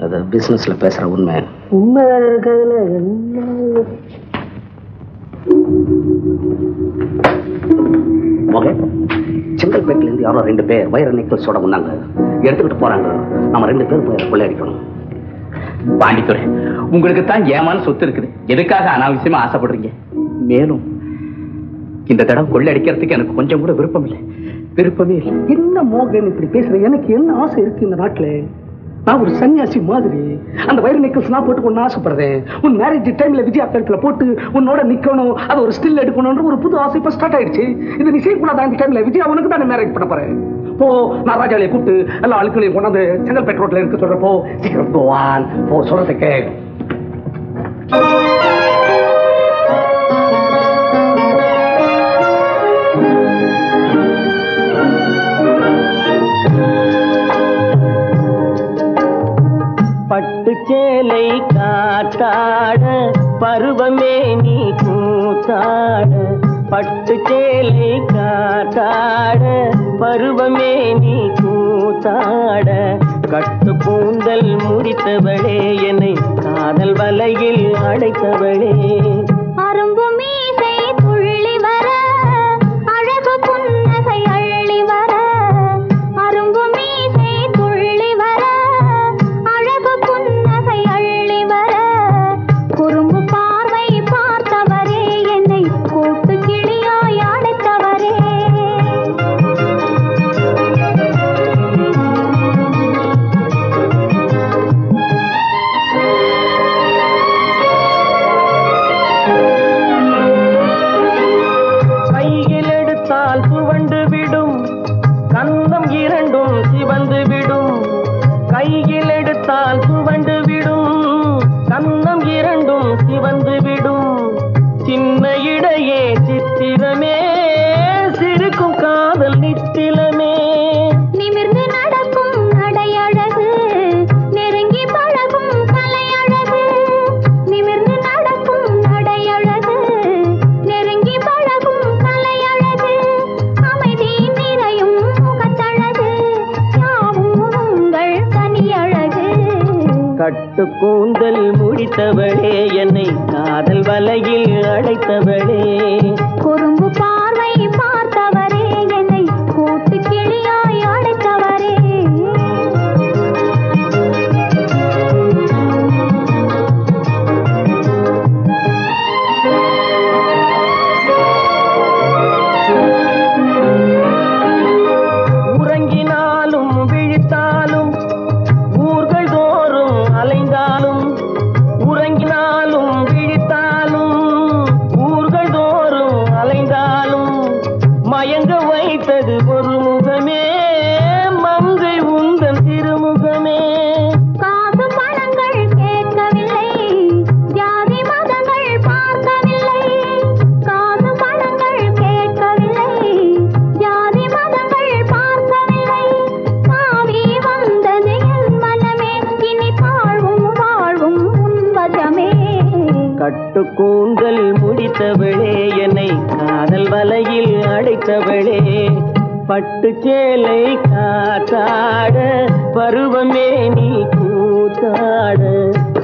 அது பிசினஸ்ல பேசுற உண்மை. உண்மை வேற இருக்கிறதுல என்ன? செங்கல்பேட்டில இருந்து யாரோ 2 பேர் வைர நெக்லஸோட வந்தாங்க, எடுத்துக்கிட்டு போறாங்க. நம்ம 2 பேர் போய் கொள்ளையடிக்கணும். பாண்டித்துறை, உங்களுக்கு தான் ஏமான சொத்து இருக்குது, எதுக்காக அனாவசியமா ஆசைப்படுறீங்க? மேலும் இந்த தடவை கொள்ளையடிக்கிறதுக்கு எனக்கு கொஞ்சம் கூட விருப்பமே இல்லை. என்ன மோகன் இப்படி பேசுற? எனக்கு என்ன ஆசை இருக்கு இந்த நாட்டுல? நான் ஒரு சன்னியாசி மாதிரி அந்த வைர நெக்லஸ் நான் போட்டு ஆசைப்படுறேன். உன் மேரேஜ் டைம்ல விஜயா கழுத்துல போட்டு உன்னோட நிக்கணும், அது ஒரு ஸ்டில் எடுக்கணும்ன்ற ஒரு புது ஆசை இப்ப ஸ்டார்ட் ஆயிடுச்சு. இது நீ செய்யக்கூடாது. அந்த டைம்ல விஜயா உனக்கு தான் மேரேஜ் பண்ண போறேன். போ, நான் ராஜாலையை கூப்பிட்டு எல்லா ஆட்களையும் கொண்டாந்து செங்கல்பேட் ரோட்ல இருக்க சொல்றப்போ சீக்கிரம் போவான். போ, சொல்றதுக்கு பட்டு சேலை காத்தாட பருவமே நீ கூத்தாட, பட்டு சேலை காத்தாட பருவமே நீ கூத்தாட, கட்டு கூந்தல் முடித்தவளே என்னை காதல் வலையில் அடைத்தவளே, அரும்பு மீசை துள்ளி வர அழகு புன்னகை அள்ளி வர, அரும்பு மீசை துள்ளி வர அழகு புன்னகை அள்ளி வர, குறும்பு பார்வை பார்த்தவரே என்னை கூட்டு கிளியாய் அடைத்தவரே, கையில் எடுத்தால் துவண்டு விடும் கந்தம் இரண்டும் சிவந்து விடும், கையில் எடுத்தால் துவண்டு விடும் கந்தம் இரண்டும் சிவந்து விடும், சின்ன இடையே சித்திரமே சிரிக்கும் காதல் நித்திலமே, நிமிர்ந்து நடக்கும் நடையழகு நெருங்கி பழகும் கலையழகு, நிமிர்ந்து நடக்கும் நடையழகு நெருங்கி பழகும் கலையழகு, அமைதி நிறையும் முகத்தழகு யாவும் உங்கள் தனியழகு, கட்டு கூந்தல் முடித்தவளே என்னை காதல் வலையில் அடைத்தவளே, குறும்பு பார்வை பார்த்தவரே என்னை கூட்டு கிளியாய் அடைத்தவரே, உறங்கினாலும் விழித்தாலும் ஊர்கள் தோறும் அலைந்தாலும், உறங்கினாலும் விழித்தாலும் ஊர்கள் தோறும் அலைந்தாலும், மயங்க வைத்தது ஒரு முகமே மங்கை உந்தன் திருமுகமே, காசு பணங்கள் கேட்கவில்லை ஜாதி மதங்கள் பார்க்கவில்லை, காசு பணங்கள் கேட்கவில்லை ஜாதி மதங்கள் பார்க்கவில்லை, தாவி வந்தது என் மனமே இனி தாழ்வும் வாழ்வும் உன்வசமே, கட்டு கூந்தல் முடித்தவளே என்னை காதல் வலையில் அடைத்தவளே, பட்டு சேலை காத்தாட பருவமே நீ கூத்தாட,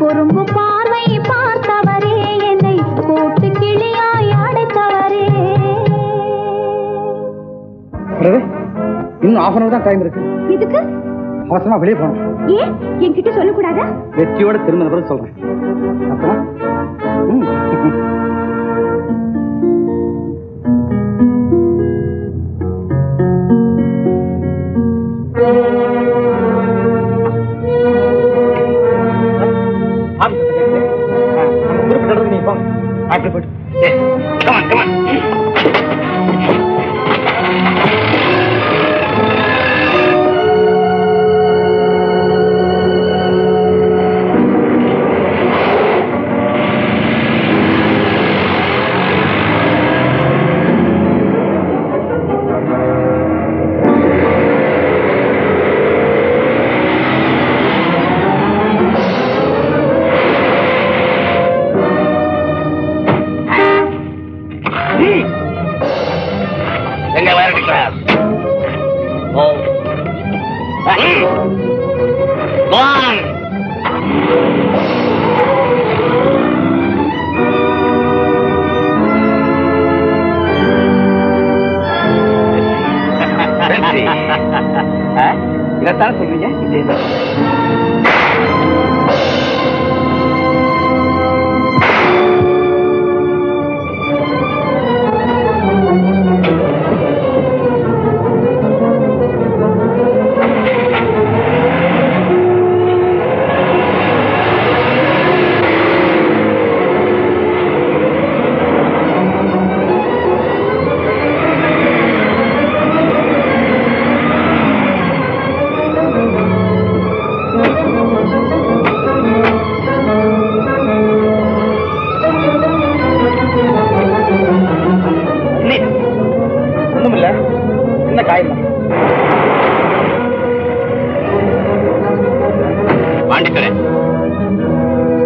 குறும்பு பார்வை பார்த்தவரே என்னை half an hour தான் டைம் இருக்கு. எதுக்கு? அவசரமா வெளியே போகணும். ஏன் என்கிட்ட சொல்லக்கூடாதா? வெற்றியோட திரும்ப பிறகு சொல்றேன். அப்புறம் நீங்க போங்க. அப்படி போயிட்டு கமான் கமான். இதைத்தான் சொல்றீங்க?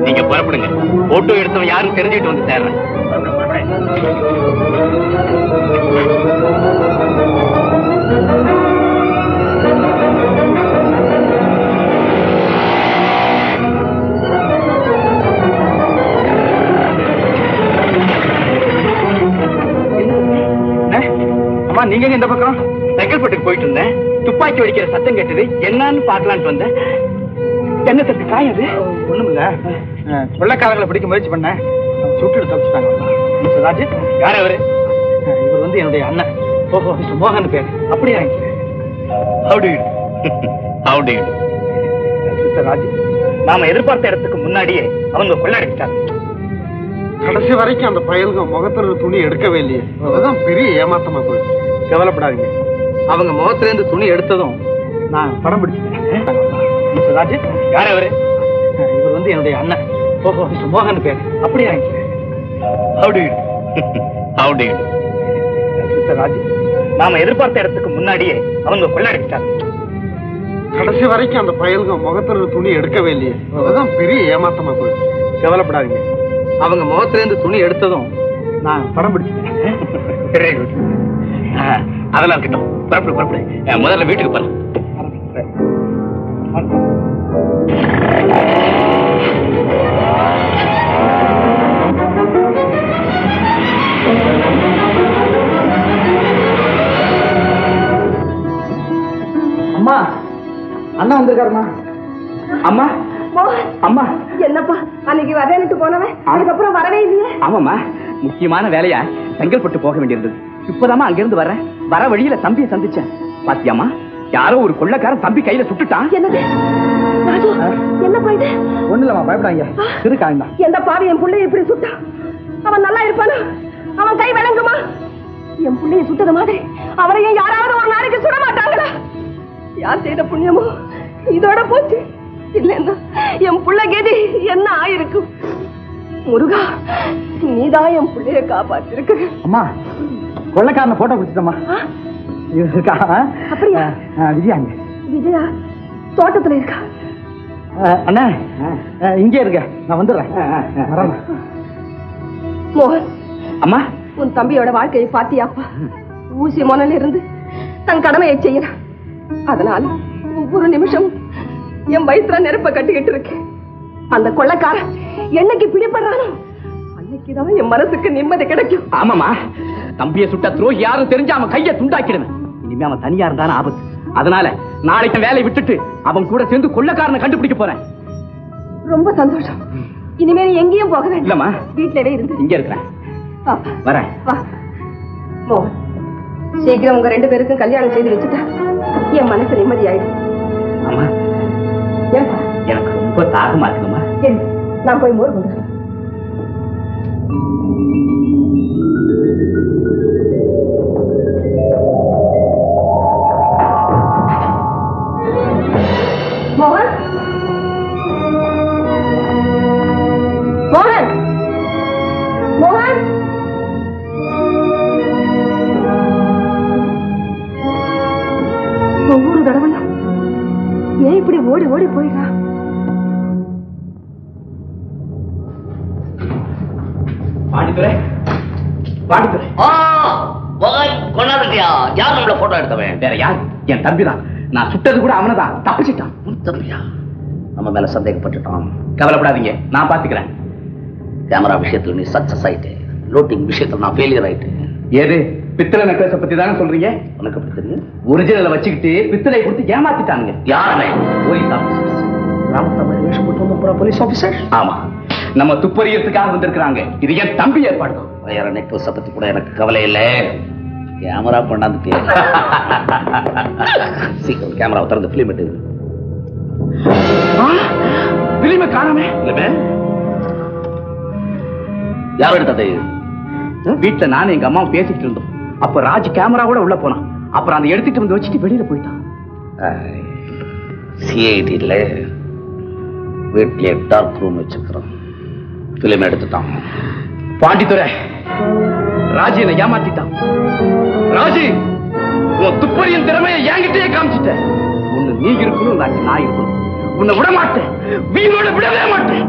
நீங்க புறப்படுங்க. போட்டோ எடுத்தவன் யாரும் தெரிஞ்சுட்டு வந்து சேர்றேன். அம்மா நீங்க இந்த பக்கம் செங்கல்பட்டுக்கு போயிட்டு இருந்தேன். துப்பாக்கி வெடிக்கிற சத்தம் கேட்டது. என்னன்னு பாக்கலான்ட்டு வந்தேன். என்ன தட்டு காயது? ஒண்ணும் இல்ல, வெள்ளக்காரங்களை பிடிக்க முயற்சி பண்ணேன். சுட்டு தப்பிச்சுட்டாங்க. மிஸ்டர் ராஜ். யார் அவரு? இவர் வந்து என்னுடைய அண்ணன். ஓஹோ, மிஸ்டர் மோகன் பேரு. அப்படியா? மிஸ்டர் ராஜ், நாம எதிர்பார்த்த இடத்துக்கு முன்னாடியே அவங்க கொள்ளடிச்சிட்டாங்க. கடைசி வரைக்கும் அந்த பயலுங்க முகத்துல துணி எடுக்கவே இல்லையே. அதுதான் பெரிய ஏமாத்தமா போயிடுச்சு. கவலைப்படாதீங்க, அவங்க முகத்துல இருந்து துணி எடுத்ததும் நான் படம் பிடிச்சிட்டேன். மிஸ்டர் ராஜ். யார் அவரு? இவர் வந்து என்னுடைய அண்ணன். ஓஹோ, மிஸ்டர் மோகன் பேரு. அப்படியா? மிஸ்டர் ராஜ், நாம எதிர்பார்த்த இடத்துக்கு முன்னாடியே அவங்க கொள்ளடிச்சிட்டாங்க. கடைசி வரைக்கும் அந்த பயலுங்க முகத்துல துணி எடுக்கவே இல்லையே. அதுதான் பெரிய ஏமாத்தமா போயிடுச்சு. கவலைப்படாதீங்க, அவங்க முகத்துல இருந்து துணி எடுத்ததும் நான் படம் பிடிச்சிட்டேன். Very good. அதெல்லாம் இருக்கட்டும். புறப்படு. முதல்ல வீட்டுக்கு போறேன். அம்மா, அண்ணா வந்திருக்காருமா. அம்மா அம்மா. என்னப்பா அன்னைக்கு வரேன்னுட்டு போனவன் அதுக்கப்புறம் வரவே இல்லையே? ஆமாம்மா, முக்கியமான வேலையா செங்கல்பட்டு போக வேண்டியிருந்தது. இப்பதாமா அங்கிருந்து வர்றேன். வர வழியில தம்பியை சந்திச்சேன். பாத்தியாமா, யாரோ ஒரு கொள்ளைக்காரன் தம்பி கையில சுட்டுட்டான். என்னது ராஜு? என்னப்பா இது? ஒண்ணு இல்லம்மா, பயப்படாங்க. திருக்காங்க. எந்த பாவி என் பிள்ளைய இப்படி சுட்டான்? அவன் நல்லா இருப்பானா? அவன் கை விளங்குமா? என் பிள்ளைய சுட்டது மாதிரி அவரையும் யாராவது ஒரு நாளைக்கு சுட மாட்டாங்களா? யார் செய்த புண்ணியமோ இதோட போச்சு. இல்லன்னா என் புள்ள கேதி என்ன ஆயிருக்கும்? முருகா, நீதான் என் பிள்ளைய காப்பாத்திருக்க. அம்மா, கொள்ளைக்காரன போட்டோ பிடிச்சிட்டம்மா. அப்படியா? விஜயாங்க. விஜயா தோட்டத்துல இருக்கா? அண்ணா இங்கே இருக்க, நான் வந்துடுறேன். மோகன், அம்மா, உன் தம்பியோட வாழ்க்கையை பாத்தியாப்பா? ஊசி மணல இருந்து தன் கடமையை செய்யறான். அதனால ஒவ்வொரு நிமிஷம் என் வயிற்றுல நெருப்ப கட்டிக்கிட்டு இருக்கேன். அந்த கொள்ளைக்காரன் என்னைக்கு பிடிபடுறானோ அன்னைக்குதான் என் மனசுக்கு நிம்மதி கிடைக்கும். ஆமாமா, தம்பியை சுட்ட துரோகி யாரும் தெரிஞ்சா அவன் கையை துண்டாக்கிடுவேன். இனிமே அவன் தனியா இருந்தாலும் ஆபத்து. அதனால நாளைக்கு வேலையை விட்டுட்டு அவன் கூட சேர்ந்து கொள்ளக்காரனை கண்டுபிடிக்க போறேன். ரொம்ப சந்தோஷம். இனிமேல் எங்கேயும் போக வேண்டாம். இல்லம்மா, வீட்டிலே இருந்து இங்க இருக்கிறேன். வரேன். மோகன், சீக்கிரம் உங்க 2 பேருக்கும் கல்யாணம் செய்து வச்சுட்டா என் மனசு நிம்மதியாயிடும். அம்மா, எனக்கு ரொம்ப தாகமா இருக்குமா? நான் போய் மோர் கொண்டு வரேன். மோகன், மோகன், மோகன், ஒவ்வொரு தடவையும் ஏன் இப்படி ஓடி ஓடி போயிடா? பாண்டித்துறை, பாண்டித்துறை. கொண்டாடியா? யார் நம்மள போட்டோ எடுத்தவன்? வேற யார்? என் தம்பிதான். நான் சுட்டது கூட அவனதான். தப்பிச்சிட்டான். தம்பியா? நம்ம மேல சந்தேகப்பட்டுட்டான். கவலைப்படாதீங்க, நான் பாத்துக்கிறேன். கேமரா விஷயத்துல நீ சக்சஸ் ஆயிட்டு, லோட்டிங் விஷயத்துல நான் ஃபெயிலியர் ஆயிட்டு. ஏது பித்தளை நெக்லஸ் பத்தி தானே சொல்றீங்க? உனக்கு எப்படி தெரியும்? ஒரிஜினலை வச்சுக்கிட்டு பித்தளை கொடுத்து ஏமாத்திட்டானுங்க. யாருமே? Police officer. ராமத்தமிழ் வேஷம் போட்டு போலீஸ் ஆபீசர்? ஆமா, நம்ம துப்பறியத்துக்காக வந்திருக்கிறாங்க. இது என் தம்பி ஏற்பாடு. வேற நெக்லஸ் பத்தி கூட எனக்கு கவலை இல்லை. கேமரா கொண்டாந்துட்டு சீக்கிரம் கேமராவை திறந்து பிலிம் எடுத்து. பிலிமை காணாமே. யார் எடுத்தது? வீட்டுல நானும் எங்க அம்மாவும் பேசிக்கிட்டு இருந்தோம். அப்ப ராஜ் கேமரா கூட உள்ள போனான். அப்புறம் அதை எடுத்துட்டு வந்து வச்சுட்டு வெளியில போயிட்டான். சிஐடில வீட்லயே டார்க் ரூம் வச்சிருக்கிறோம். பிலிம் எடுத்துட்டான். பாண்டித்துறை, ராஜி என்னை ஏமாத்திட்டான். ராஜி, உன் துப்பறியின் திறமையை என்கிட்டயே காமிச்சிட்ட. ஒண்ணு நீ இருக்கணும், நான் இருக்கணும். உன்னை விட மாட்டேன், வீரோட விடவே மாட்டேன்.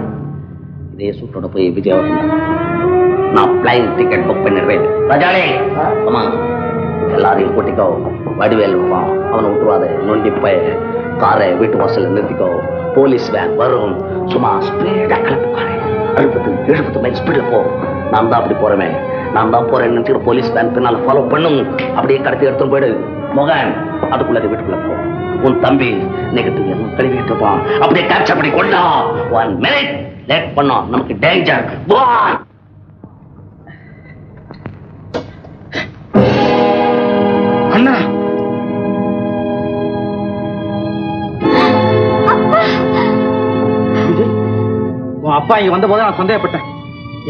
இதே சூட்டோட போய் விஜய் நான் பிளைன் டிக்கெட் புக் பண்ணிடுறேன். ராஜாலே, ஆமா, எல்லாரையும் கூட்டிக்கோ. வடிவேல் இருப்பான், அவனை விட்டுவாத. நொண்டிப்ப காரை வீட்டு வாசல்ல நிறுத்திக்கோ. போலீஸ் வேன் வரும். சும்மா ஸ்பீடா கிளம்புக்காரு. 70 மைல் ஸ்பீட்ல போ. நான் தான் அப்படி போறேன். நான் தான் போறேன்னு போலீஸ் வேன் பின்னால ஃபாலோ பண்ணும். அப்படியே கடத்தி எடுத்து போயிடு. மோகன், அதுக்குள்ள வீட்டுக்குள்ள போ. உன் தம்பி நெகட்டிவ் எல்லாம் கழுவிட்டு இருப்பான். அப்படியே கேப்சர் பண்ணி கொண்டா. 1 மினிட் லேட் பண்ணோம், நமக்கு டேஞ்சர். அண்ணா, விஜய், உன் அப்பா இங்க வந்த போது நான் சந்தேகப்பட்டேன்.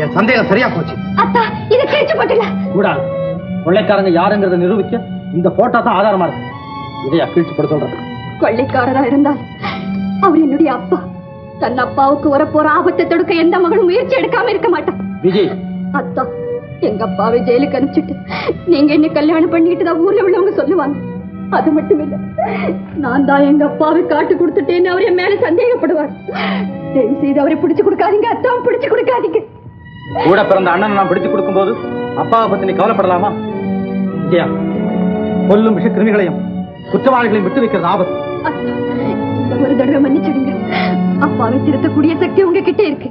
என் சந்தேகம் சரியா போச்சு. அத்தா, இதை கிழிச்சு போட்டுல கூடாது. கொள்ளைக்காரங்க யாருங்கிறத நிரூபிக்க இந்த போட்டோ தான் ஆதாரமா இருக்கு. இதையா கிழிச்சு போட சொல்றேன்? கொள்ளைக்காரரா இருந்தால் அவர் என்னுடைய அப்பா. தன் அப்பாவுக்கு வரப்போற ஆபத்தை தடுக்க எந்த மகனும் முயற்சி எடுக்காம இருக்க மாட்டான். விஜய், அத்தா, எங்க அப்பாவை ஜெயிலுக்கு அனுப்பிச்சிட்டு நீங்க என்ன கல்யாணம் பண்ணிட்டு தான் ஊர்ல உள்ளவங்க சொல்லுவாங்க. அது மட்டும் இல்ல, நான் தான் எங்க அப்பாவை காட்டு கொடுத்துட்டேன்னு அவர் என் மேல சந்தேகப்படுவார். தயவு செய்து அவரை பிடிச்சு கொடுக்காதீங்க அத்தா, பிடிச்சு கொடுக்காதீங்க. கூட பிறந்த அண்ணன் நான் பிடிச்சு கொடுக்கும் போது அப்பாவை பத்தி நீ கவலைப்படலாமா? விஜயா, கொல்லும் விஷ கிருமிகளையும் குற்றவாளிகளையும் விட்டு வைக்கிறது ஆபத்து. அத்தா, இந்த ஒரு தடவை மன்னிச்சிடுங்க. அப்பாவை திருத்தக்கூடிய சக்தி உங்ககிட்ட இருக்கு.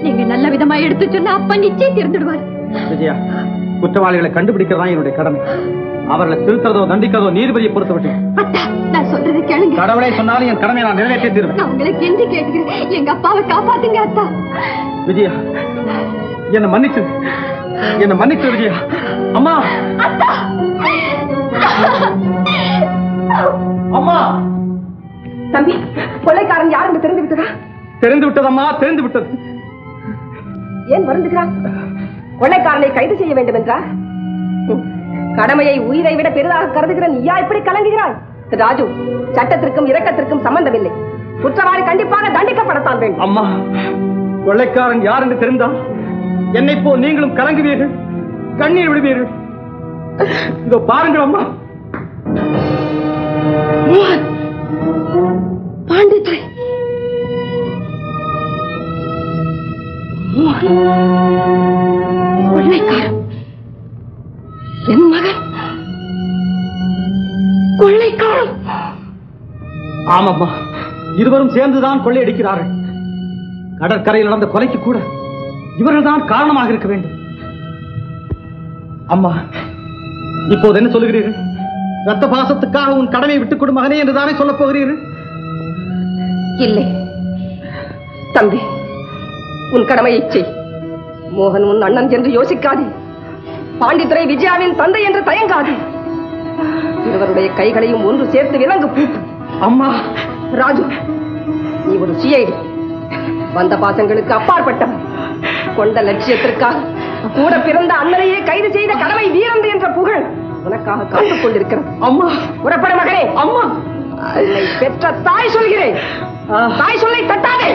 நீங்க நல்ல விதமா எடுத்து சொன்னா அப்பா நிச்சயம் திருந்துடுவார். விஜயா, குற்றவாளிகளை கண்டுபிடிக்கிறதா என்னுடைய கடமை. அவர்களை திருத்தறதோ தண்டிக்கிறதோ நீதிபதியை பொறுத்து விட்டு. அத்தா, நான் சொல்றதை கேளுங்க. கடவுளை சொன்னாலும் என் கடமையை நான் நிறைவேற்றி தீர்வேன். நான் உங்களை கெஞ்சி கேட்டுக்கிறேன், எங்க அப்பாவை காப்பாத்துங்க அத்தா. விஜயா, என்ன மன்னிச்சு, என்ன மன்னிச்சு விஜயா. அம்மா, அத்தா, அம்மா. தம்பி, கொள்ளைக்காரன் யார் என்று தெரிந்து விட்டதா? தெரிந்து விட்டதம்மா, தெரிந்து விட்டது. ஏன் வருந்துகிறான்? கொள்ளைக்காரனை கைது செய்ய வேண்டும் என்றார். கடமையை உயிரை விட பெரிதாக கருதுகிற நீயா இப்படி கலங்குகிறாய்? ராஜு, சட்டத்திற்கும் இரக்கத்திற்கும் சம்பந்தமில்லை. குற்றவாளி கண்டிப்பாக தண்டிக்கப்படத்தான் வேண்டும். அம்மா, கொள்ளைக்காரன் யார் என்று தெரிந்தால் என்னை போ நீங்களும் கலங்குவீர்கள், கண்ணீர் விடுவீர்கள். இதோ பாருங்கள் அம்மா. பாண்டித்துறை, கொள்ளைக்காரன் என் மகன். கொள்ளைக்காரன். ஆமாம்மா, இருவரும் சேர்ந்துதான் கொள்ளையடிக்கிறார்கள். கடற்கரையில் நடந்த கொலைக்கு கூட இவர்கள் தான் காரணமாக இருக்க வேண்டும். அம்மா, இப்போது என்ன சொல்லுகிறீர்கள்? ரத்த பாசத்துக்காக உன் கடமை விட்டுக் கொடு மகனே என்று தானே சொல்லப் போகிறீர்கள்? இல்லை தம்பி, உன் கடமையை செய். மோகன் உன் அண்ணன் என்று யோசிக்காதே. பாண்டித்துரை விஜயாவின் தந்தை என்று தயங்காதே. இருவருடைய கைகளையும் ஒன்று சேர்த்து விலங்கு பூட்டு. அம்மா ராஜு, நீ ஒரு சிஐடி, வந்த பாசங்களுக்கு அப்பாற்பட்டவன். கொண்ட லட்சியத்திற்காக கூட பிறந்த அண்ணனையே கைது செய்த கடமை வீரந்து என்ற புகழ் உனக்காக காத்துக் கொண்டிருக்கிறது. அம்மா புறப்பட மகனே. அம்மா, என்னை பெற்ற தாய் சொல்கிறேன், தாய் சொல்லை தட்டாதே.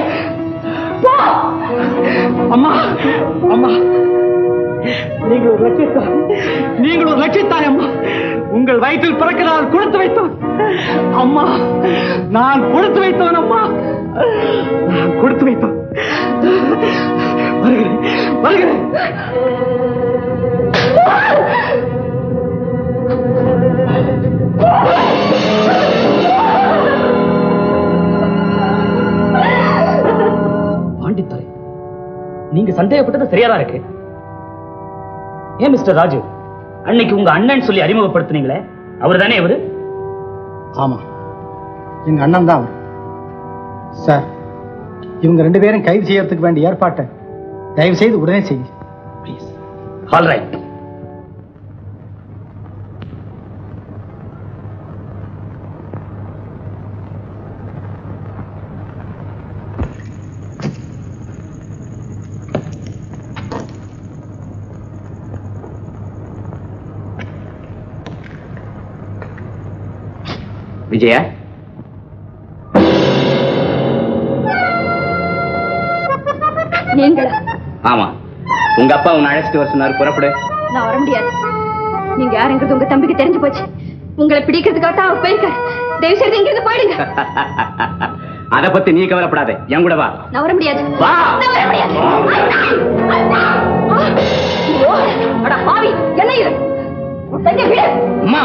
போ. அம்மா அம்மா, நீங்கள் ஒரு லட்சியத்தாய், நீங்கள் ஒரு லட்சியத்தாய் அம்மா. உங்கள் வயிற்றில் பிறக்க நான் கொடுத்து வைத்தோம் அம்மா, நான் கொடுத்து வைத்தோன் அம்மா, நான் கொடுத்து வைத்தோம். வருகிறேன் வருகிறேன். பாண்டித்துரை, நீங்க சந்தேகப்பட்டது சரியாதான் இருக்கு. ஏன் மிஸ்டர் ராஜு, அன்னைக்கு உங்க அண்ணன் சொல்லி அறிமுகப்படுத்தினீங்களே, அவர் தானே அவரு? ஆமா, எங்க அண்ணன் தான் அவர். சார், இவங்க 2 பேரும் கைது செய்யறதுக்கு வேண்டிய ஏற்பாட்டை தயவு செய்து உடனே செய்யுங்க. ப்ளீஸ். All right. விஜயா, நீங்களா? ஆமா, உங்க அப்பா உன்னை அழைச்சிட்டு வர சொன்னாரு. புறப்படு. நான் வர முடியாது. நீங்க யாருங்கிறது உங்க தம்பிக்கு தெரிஞ்சு போச்சு. உங்களை பிடிக்கிறதுக்காக தான் அவர் போயிருக்காரு. தயவு செய்து இங்க இருந்து போயிடுங்க. அத பத்தி நீ கவலைப்படாத, என் கூட வா. நான் வர முடியாது. வா. நான் வர முடியாது. என்ன இது? அம்மா,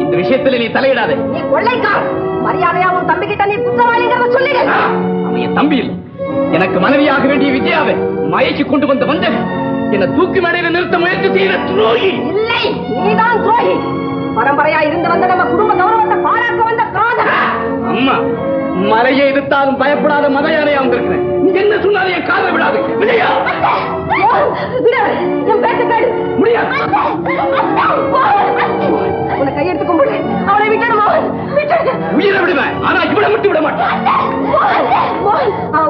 இந்த விஷயத்துல நீ தலையிடாத. நீ கொள்ளைக்கார். மரியாதையா உன் தம்பி கிட்ட நீ குற்றவாளிங்கிறத சொல்லிடு. அவன் என் தம்பி இல்லை, எனக்கு மனைவியாக வேண்டிய விஜயாவை மயக்கி கொண்டு வந்த என்ன தூக்கி மேடையில நிறுத்த முயற்சி செய்கிற துரோகி. இல்லை, நீதான் துரோகி. பரம்பரையா இருந்து வந்த நம்ம குடும்ப கௌரவத்தை பாராட்ட வந்த காதல். அம்மா, மலையை எதிர்த்தாலும் பயப்படாத மத யானையா வந்திருக்கிறேன். நீ என்ன சொன்னாலும் என் காதல விடாது. விஜயா, என் பேச்ச கேடு. முடியாது. உன்னை கையெடுத்து கும்பிடு. அவளை விட்டுடுமா? உயிரை விடுவேன், ஆனா இவளை விட்டு விட மாட்டேன்.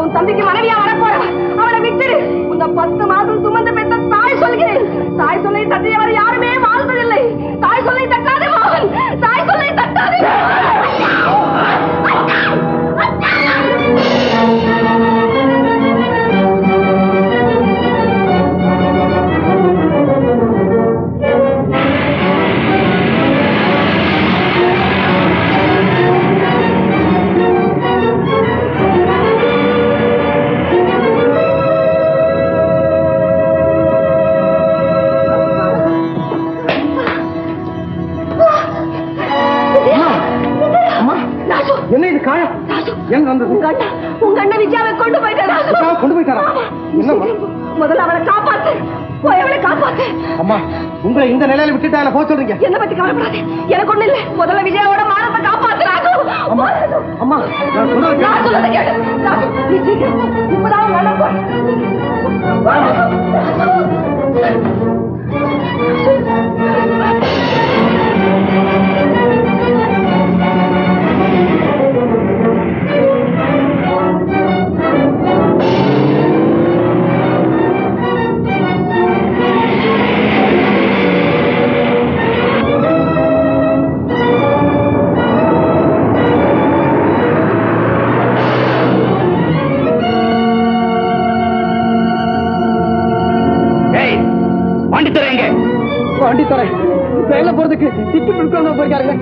உன் தம்பிக்கு மனைவியா வரப்போற அவளை விட்டுடு. உன்னை 10 மாதம் சுமந்து பெற்ற தாய் சொல்கிறேன். தாய் சொல்லை தட்டியவர் யாருமே வாழ்ந்ததில்லை. தாய் சொல்லை தட்டாதே மோகன், தாய் சொல்லை தட்டாதே. என்ன இது காயம்? எங்க வந்தது? உங்க அண்ணன் விஜயாவை கொண்டு போயிட்டாரா? கொண்டு போயிட்டாரா? என்னம்மா? முதல்ல அவளை காப்பாத்து. அவளை காப்பாத்து. அம்மா, உங்களை இந்த நிலையில விட்டுட்டா போக சொல்றீங்க? என்ன பத்தி கவலைப்படாதே, எனக்கு ஒண்ணு இல்ல. முதல்ல விஜயாவோட மானத்தை காப்பாத்து. அம்மா, அம்மா, நான் சொல்றதை கேளு. நீ சீக்கிரம் இப்பதான் நல்லா போ. பாண்டித்துரை வேலை போறதுக்கு டிக்கெட் எடுக்கணும் போயிருக்காருங்க.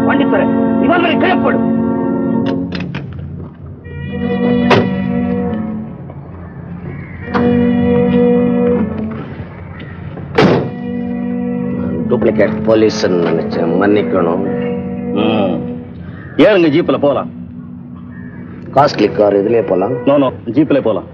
பாண்டித்துரை, இவன் மேலே கிளப்படும். டூப்ளிகேட் போலீஸ் நினைச்சேன், மன்னிக்கணும். ஏறுங்க, ஜீப்ல போலாம். காஸ்ட்லி கார் இதுலயே போலாம். நோ ஜீப்ல போலாம்.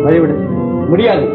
வழிவிடு. முடியாது.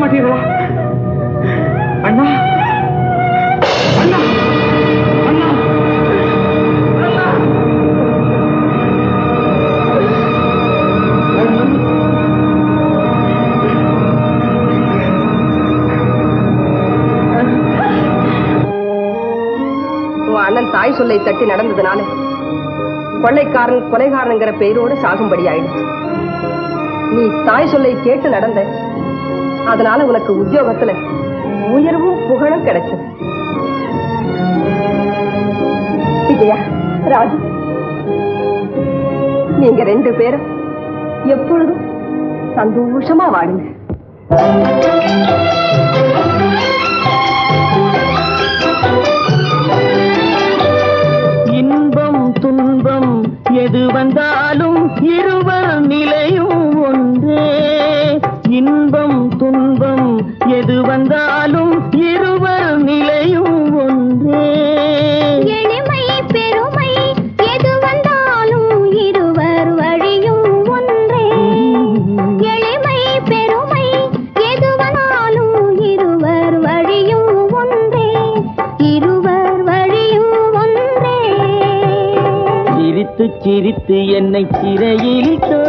மாட்டீங்களா? அண்ணா அண்ணா அண்ணா அண்ணா உன் அண்ணன் தாய் சொல்லை தட்டி நடந்ததுனால கொள்ளைக்காரன் கொலைகாரனுங்கிற பெயரோடு சாகும்படி ஆயிடுச்சு. நீ தாய் சொல்லை கேட்டு நடந்த, அதனால உனக்கு உத்தியோகத்துல உயர்வும் புகழும் கிடைச்சது. விஜயா, ராஜு, நீங்க 2 பேரும் எப்பொழுதும் சந்தோஷமா வாடுங்க. இன்பம் துன்பம் எது வந்தாலும் இருவர் நிலையும் ஒன்றே. இன்பம் துன்பம் எது வந்தாலும் இருவர் நிலையும் ஒன்றே. எளிமை பெருமை எது வந்தாலும் இருவர் வழியும் ஒன்றே. எளிமை பெருமை எது வந்தாலும் இருவர் வழியும் ஒன்றே. இருவர் வழியும் ஒன்றே. சிரித்து சிரித்து என்னை சிறையிலிட்டோ